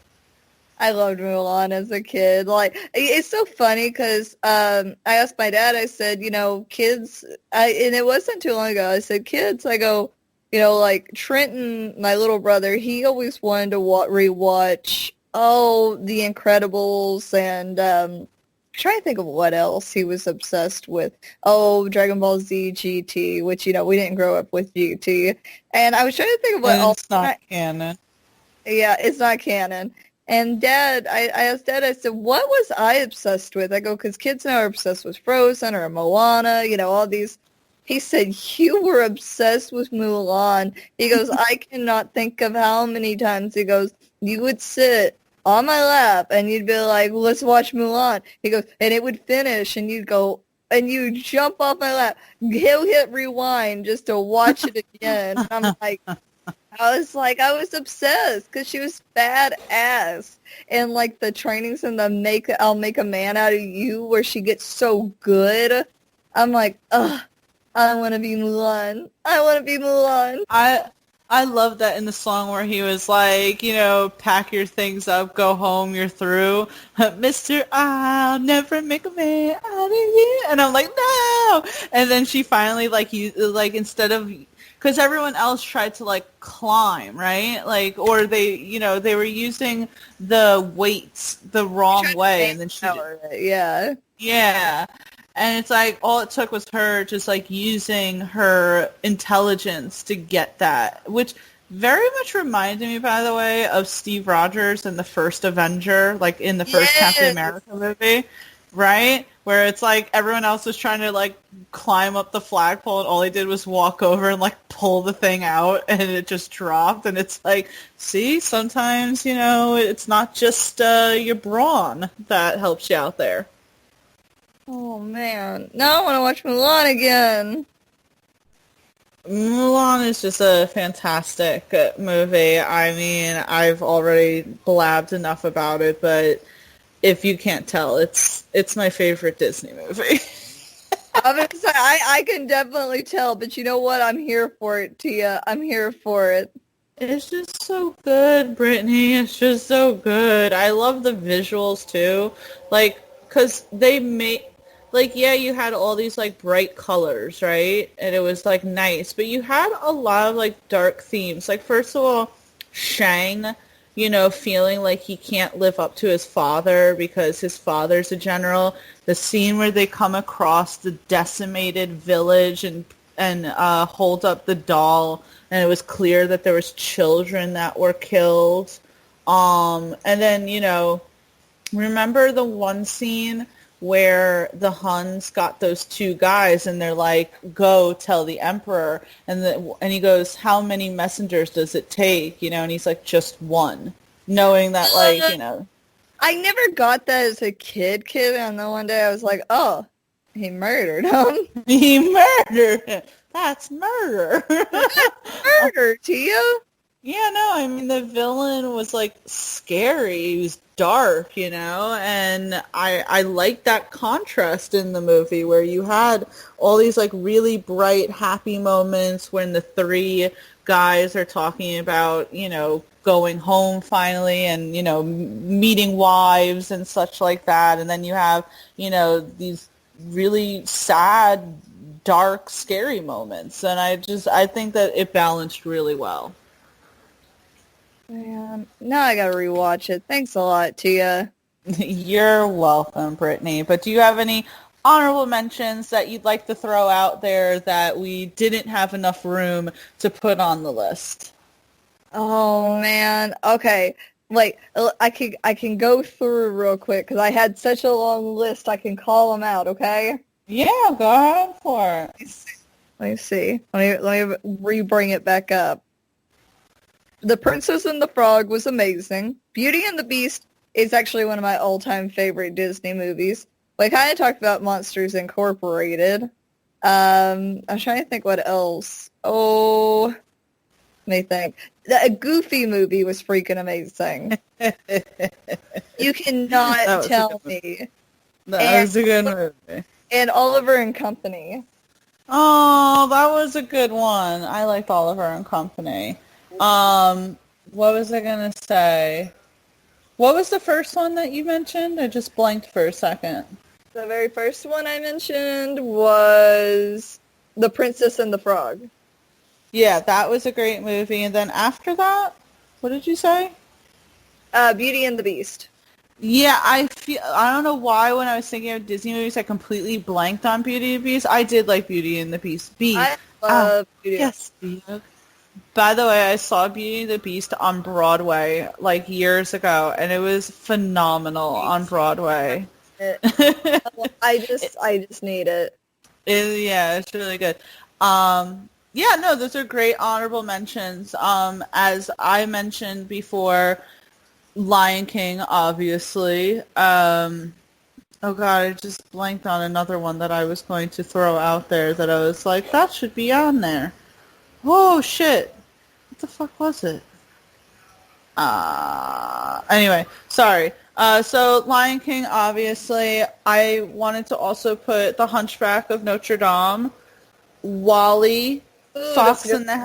I loved Mulan as a kid. Like, it's so funny because I asked my dad, I said, kids, and it wasn't too long ago, I said, kids, I go, like Trenton, my little brother, he always wanted to rewatch, The Incredibles and trying to think of what else he was obsessed with. Dragon Ball Z GT, which, we didn't grow up with GT. And I was trying to think of what And else. it's not canon. Yeah, it's not canon. And Dad, I asked Dad, I said, what was I obsessed with? I go, because kids now are obsessed with Frozen or Moana, all these. He said, you were obsessed with Mulan. He goes, I cannot think of how many times. He goes, you would sit on my lap and you'd be like, let's watch Mulan. He goes, and it would finish and you'd go, and you jump off my lap. He'll hit rewind just to watch it again. And I'm like, I was obsessed because she was badass. And like the trainings and the I'll make a man out of you where she gets so good. I'm like, ugh, I want to be Mulan. I want to be Mulan. I love that in the song where he was like, pack your things up, go home, you're through. Mr. I'll never make a man out of you. And I'm like, no. And then she finally, instead of, because everyone else tried to, climb, right? Or they were using the weights the wrong way. And then she Yeah. Yeah. And it's like all it took was her just using her intelligence to get that, which very much reminded me, by the way, of Steve Rogers in the first Avenger, in the first Captain America movie, right? Where it's everyone else was trying to climb up the flagpole and all he did was walk over and pull the thing out and it just dropped. And it's see, sometimes, it's not just your brawn that helps you out there. Oh, man. Now I want to watch Mulan again. Mulan is just a fantastic movie. I mean, I've already blabbed enough about it, but if you can't tell, it's my favorite Disney movie. I can definitely tell, but you know what? I'm here for it, Tia. I'm here for it. It's just so good, Brittany. It's just so good. I love the visuals, too. Because they made... yeah, you had all these, bright colors, right? And it was, nice. But you had a lot of, dark themes. First of all, Shang, feeling like he can't live up to his father because his father's a general. The scene where they come across the decimated village and hold up the doll, and it was clear that there was children that were killed. And then, remember the one scene where the Huns got those two guys and they're like, go tell the emperor. And he goes, how many messengers does it take? And he's like, just one. Knowing that, I never got that as a kid. And then one day I was like, oh, he murdered him. He murdered him. That's murder. Murder, Tia. Yeah, no, I mean, the villain was, scary. He was dark, and I liked that contrast in the movie where you had all these, really bright, happy moments when the three guys are talking about, going home finally and, meeting wives and such like that. And then you have, these really sad, dark, scary moments. And I think that it balanced really well. Man, now I gotta rewatch it. Thanks a lot, Tia. You're welcome, Brittany. But do you have any honorable mentions that you'd like to throw out there that we didn't have enough room to put on the list? Oh man. Okay. Like I can go through real quick because I had such a long list. I can call them out. Okay. Yeah, go ahead for it. Let me see. Let me re-bring it back up. The Princess and the Frog was amazing. Beauty and the Beast is actually one of my all-time favorite Disney movies. We kind of talked about Monsters Incorporated. I'm trying to think what else. Oh, let me think. The Goofy movie was freaking amazing. You cannot tell me. That was a good movie. And Oliver and Company. Oh, that was a good one. I liked Oliver and Company. What was I gonna say? What was the first one that you mentioned? I just blanked for a second. The very first one I mentioned was The Princess and the Frog. Yeah, that was a great movie. And then after that, what did you say? Beauty and the Beast. Yeah, I don't know why when I was thinking of Disney movies, I completely blanked on Beauty and the Beast. I did like Beauty and the Beast. I love Beauty and Yes. By the way, I saw Beauty and the Beast on Broadway like years ago, and it was phenomenal on Broadway. I just need it. Yeah, it's really good. Yeah, no, those are great honorable mentions. As I mentioned before, Lion King, obviously. Oh God, I just blanked on another one that I was going to throw out there that I was like, that should be on there. Oh shit! What the fuck was it? Anyway, sorry. So Lion King, obviously. I wanted to also put The Hunchback of Notre Dame, Wally, Fox and the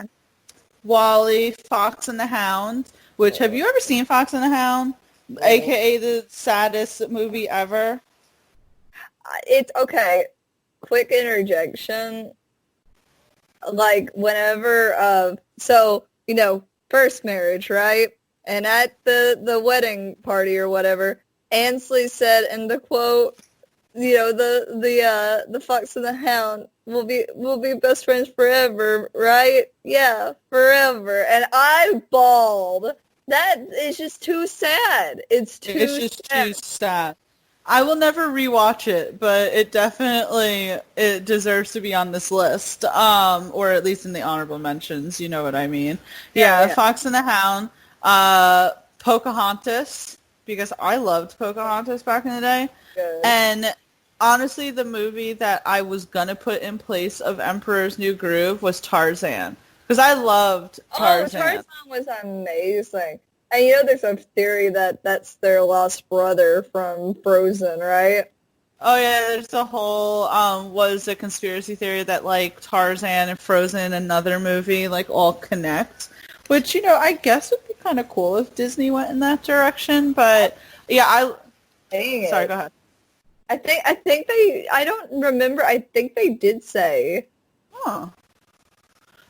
Hound. Which, have you ever seen Fox and the Hound? No. AKA the saddest movie ever. It's okay. Quick interjection. Like whenever, so you know, first marriage, right? And at the wedding party or whatever, Ansley said in the quote, you know, the Fox and the Hound will be best friends forever, right? Yeah, forever. And I bawled. That is just too sad. It's too sad. I will never rewatch it, but it deserves to be on this list, or at least in the honorable mentions. You know what I mean? Yeah. Fox and the Hound, Pocahontas, because I loved Pocahontas back in the day, Good. And honestly, the movie that I was gonna put in place of Emperor's New Groove was Tarzan, because I loved Tarzan. Oh, Tarzan was amazing. And you know, there's a theory that that's their lost brother from Frozen, right? Oh yeah, there's a whole was a conspiracy theory that like Tarzan and Frozen, another movie, like all connect. Which, you know, I guess would be kind of cool if Disney went in that direction. But yeah, sorry, go ahead. I think I don't remember. I think they did say. Huh.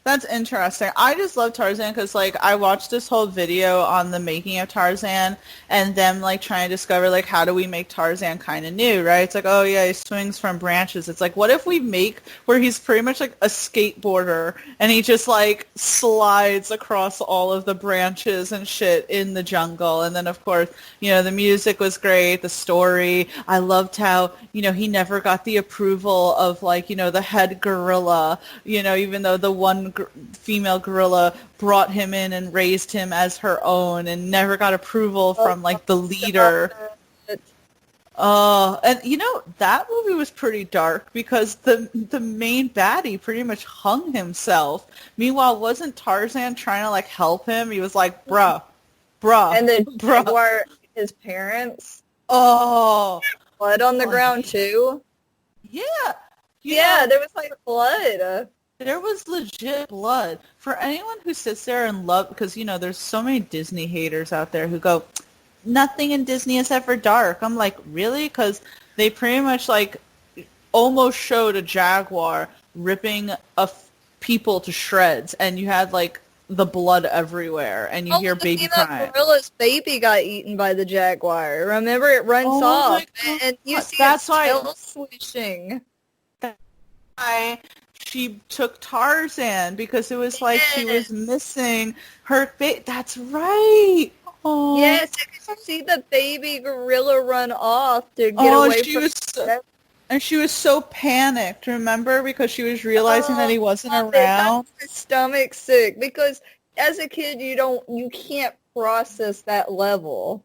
That's interesting. I just love Tarzan because, like, I watched this whole video on the making of Tarzan and them, like, trying to discover, like, how do we make Tarzan kind of new, right? It's like, oh, yeah, he swings from branches. It's like, what if we make where he's pretty much, like, a skateboarder and he just, like, slides across all of the branches and shit in the jungle? And then, of course, you know, the music was great, the story. I loved how, you know, he never got the approval of, like, you know, the head gorilla, you know, even though the one female gorilla brought him in and raised him as her own and never got approval from like the leader. And you know, that movie was pretty dark because the main baddie pretty much hung himself. Meanwhile, wasn't Tarzan trying to like help him? He was like, bruh. And then Jaguar, his parents. Oh. Blood on the ground too. Yeah. Yeah, there was like blood. There was legit blood. For anyone who sits there and love, because, you know, there's so many Disney haters out there who go, nothing in Disney is ever dark. I'm like, really? Because they pretty much, like, almost showed a jaguar ripping people to shreds. And you had, like, the blood everywhere, and you hear baby crying. Gorilla's baby got eaten by the jaguar. Remember, it runs off, and you see its tail swishing. Why she took Tarzan, because it was like she was missing her face. That's right. Oh. Yes, because you see the baby gorilla run off to get away from and she was so panicked, remember? Because she was realizing that he wasn't around. Her stomach sick, because as a kid you can't process that level.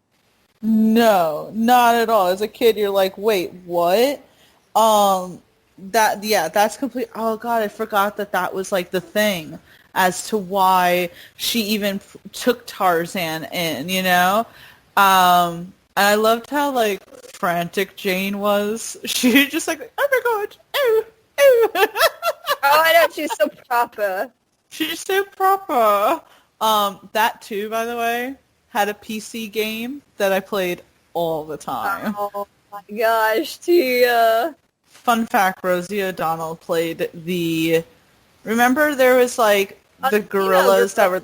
No, not at all. As a kid you're like, wait, what? That's complete. Oh God, I forgot that was like the thing as to why she even took Tarzan in, you know? And I loved how like frantic Jane was. She was just like, oh my God, oh. Oh, I know, she's so proper. She's so proper. That too, by the way, had a PC game that I played all the time. Oh my gosh, Tia. Fun fact, Rosie O'Donnell played the... Remember there was like the gorillas that were...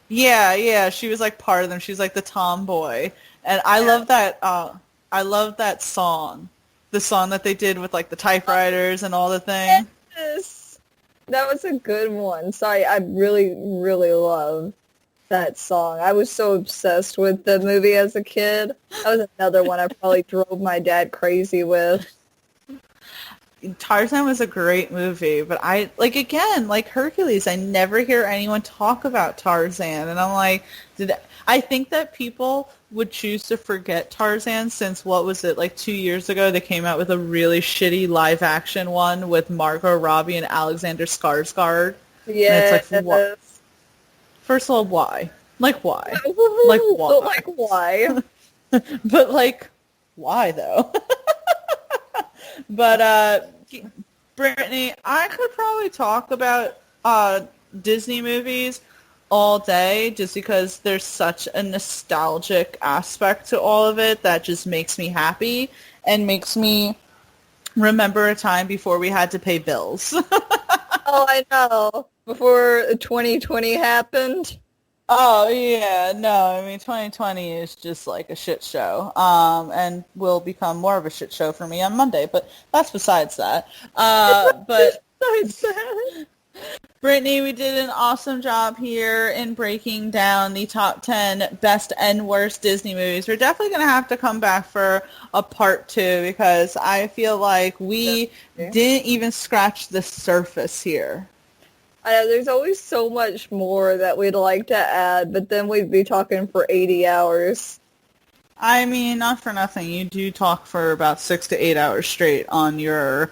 Yeah, she was like part of them. She was like the tomboy. And I love that, I love that song. The song that they did with like the typewriters and all the things. Yes. That was a good one. Sorry, I really, really love that song. I was so obsessed with the movie as a kid. That was another one I probably drove my dad crazy with. Tarzan was a great movie, but I, like, again, like Hercules, I never hear anyone talk about Tarzan, and I'm like, I think that people would choose to forget Tarzan since, what was it, like 2 years ago, they came out with a really shitty live-action one with Margot Robbie and Alexander Skarsgård. Yeah. It's like, what? First of all, why? Like, why? Like, why? Like, why? But, like, why, though? But, Brittany, I could probably talk about Disney movies all day just because there's such a nostalgic aspect to all of it that just makes me happy and makes me remember a time before we had to pay bills. Oh, I know. Before 2020 happened. Oh, yeah, no, I mean, 2020 is just like a shit show, and will become more of a shit show for me on Monday, but that's besides that. But Besides that. Brittany, we did an awesome job here in breaking down the top 10 best and worst Disney movies. We're definitely going to have to come back for a part 2 because I feel like we didn't even scratch the surface here. I know there's always so much more that we'd like to add, but then we'd be talking for 80 hours. I mean, not for nothing. You do talk for about 6 to 8 hours straight on your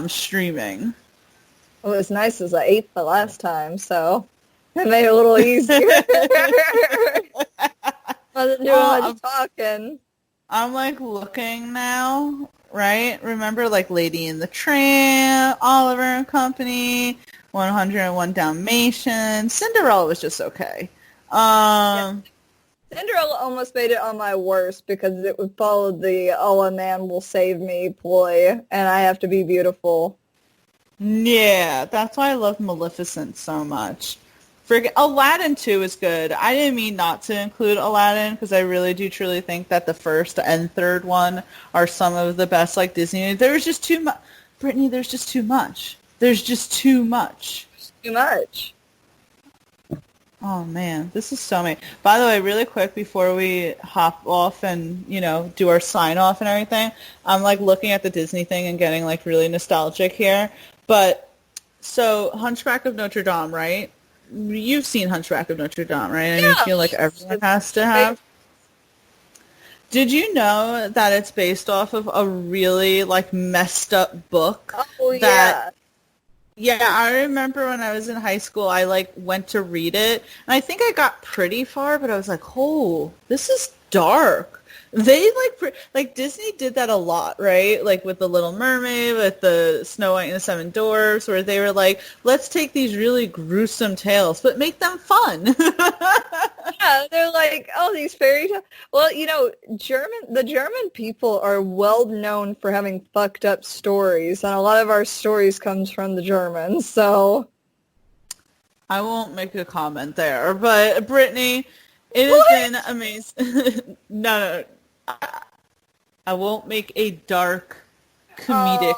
streaming. Well, as nice as I ate the last time, so it made it a little easier. Wasn't doing much talking. I'm like looking now, right? Remember like Lady and the Tramp, Oliver and Company, 101 Dalmatians. Cinderella was just okay. Yeah. Cinderella almost made it on my worst because it would follow the "oh, a man will save me" ploy, and I have to be beautiful. Yeah, that's why I love Maleficent so much. Aladdin 2 is good. I didn't mean not to include Aladdin because I really do truly think that the first and third one are some of the best like Disney. There's just too much. Brittany, there's just too much. There's just too much. Too much. Oh, man. This is so many. By the way, really quick before we hop off and, you know, do our sign-off and everything, I'm, like, looking at the Disney thing and getting, like, really nostalgic here. But, so, Hunchback of Notre Dame, right? You've seen Hunchback of Notre Dame, right? Yeah. I feel like everyone has to have. Did you know that it's based off of a really, like, messed up book? Oh, yeah. Yeah, I remember when I was in high school, I, like, went to read it, and I think I got pretty far, but I was like, oh, this is dark. They, like, Disney did that a lot, right? Like, with The Little Mermaid, with the Snow White and the Seven Dwarfs, where they were like, let's take these really gruesome tales, but make them fun. Yeah, they're like, oh, these fairy tales. Well, you know, the German people are well known for having fucked up stories, and a lot of our stories comes from the Germans, so. I won't make a comment there, but Brittany, it What? has been amazing. No, I won't make a dark comedic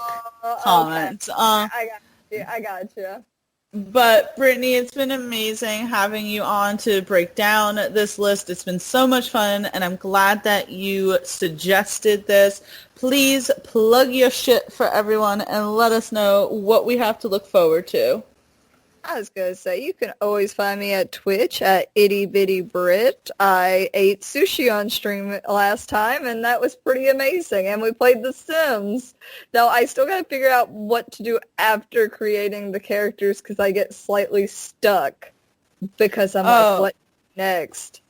comment. Okay. I got you. But Brittany, it's been amazing having you on to break down this list. It's been so much fun, and I'm glad that you suggested this. Please plug your shit for everyone and let us know what we have to look forward to. I was going to say, you can always find me at Twitch at Itty Bitty Brit. I ate sushi on stream last time, and that was pretty amazing. And we played The Sims. Though I still got to figure out what to do after creating the characters because I get slightly stuck because I'm like, what next?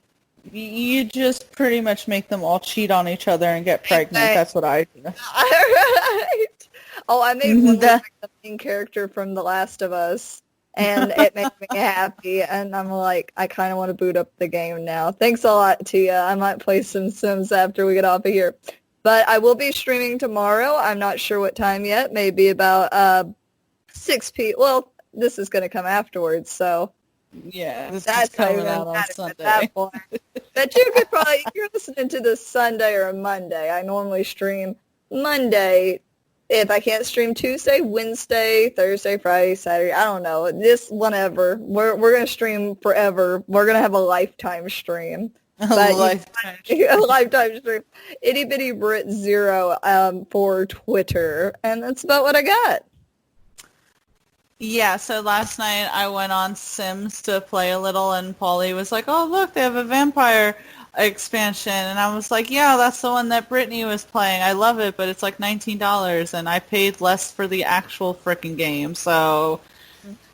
You just pretty much make them all cheat on each other and get pregnant. That's what I do. Right. Oh, I made one like the main character from The Last of Us. And it made me happy, and I'm like, I kind of want to boot up the game now. Thanks a lot, Tia. I might play some Sims after we get off of here. But I will be streaming tomorrow. I'm not sure what time yet. Maybe about 6 p.m. Well, this is going to come afterwards, so Yeah, this is that's how you're coming out going on to Sunday. that point. But you could probably, if you're listening to this Sunday or a Monday, I normally stream Monday. If I can't stream Tuesday, Wednesday, Thursday, Friday, Saturday, I don't know. This whenever. We're gonna stream forever. We're gonna have a lifetime stream. Lifetime. A lifetime stream. Itty Bitty Brit 0 for Twitter. And that's about what I got. Yeah, so last night I went on Sims to play a little, and Paulie was like, oh, look, they have a vampire expansion. And I was like, yeah, that's the one that Brittany was playing. I love it, but it's like $19, and I paid less for the actual frickin' game. So,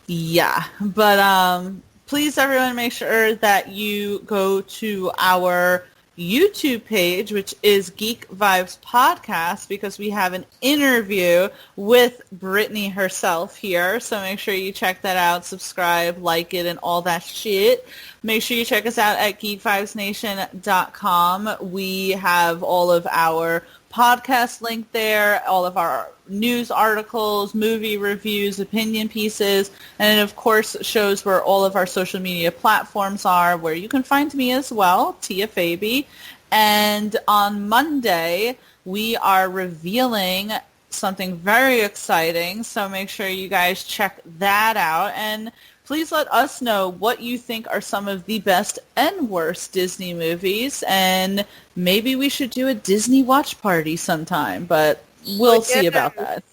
yeah. But please, everyone, make sure that you go to our YouTube page, which is Geek Vibes Podcast, because we have an interview with Brittany herself here. So make sure you check that out, subscribe, like it, and all that shit. Make sure you check us out at geekvibesnation.com. We have all of our podcast link there, all of our news articles, movie reviews, opinion pieces, and it, of course, shows where all of our social media platforms are, where you can find me as well, Tia Fabi. And on Monday, we are revealing something very exciting, so make sure you guys check that out. And please let us know what you think are some of the best and worst Disney movies, and maybe we should do a Disney watch party sometime, but we'll see about that.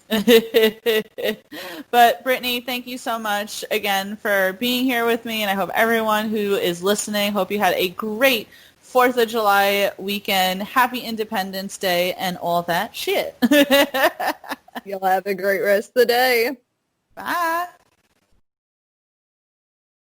But Brittany, thank you so much again for being here with me, and I hope everyone who is listening, hope you had a great 4th of July weekend, happy Independence Day, and all that shit. You'll have a great rest of the day. Bye.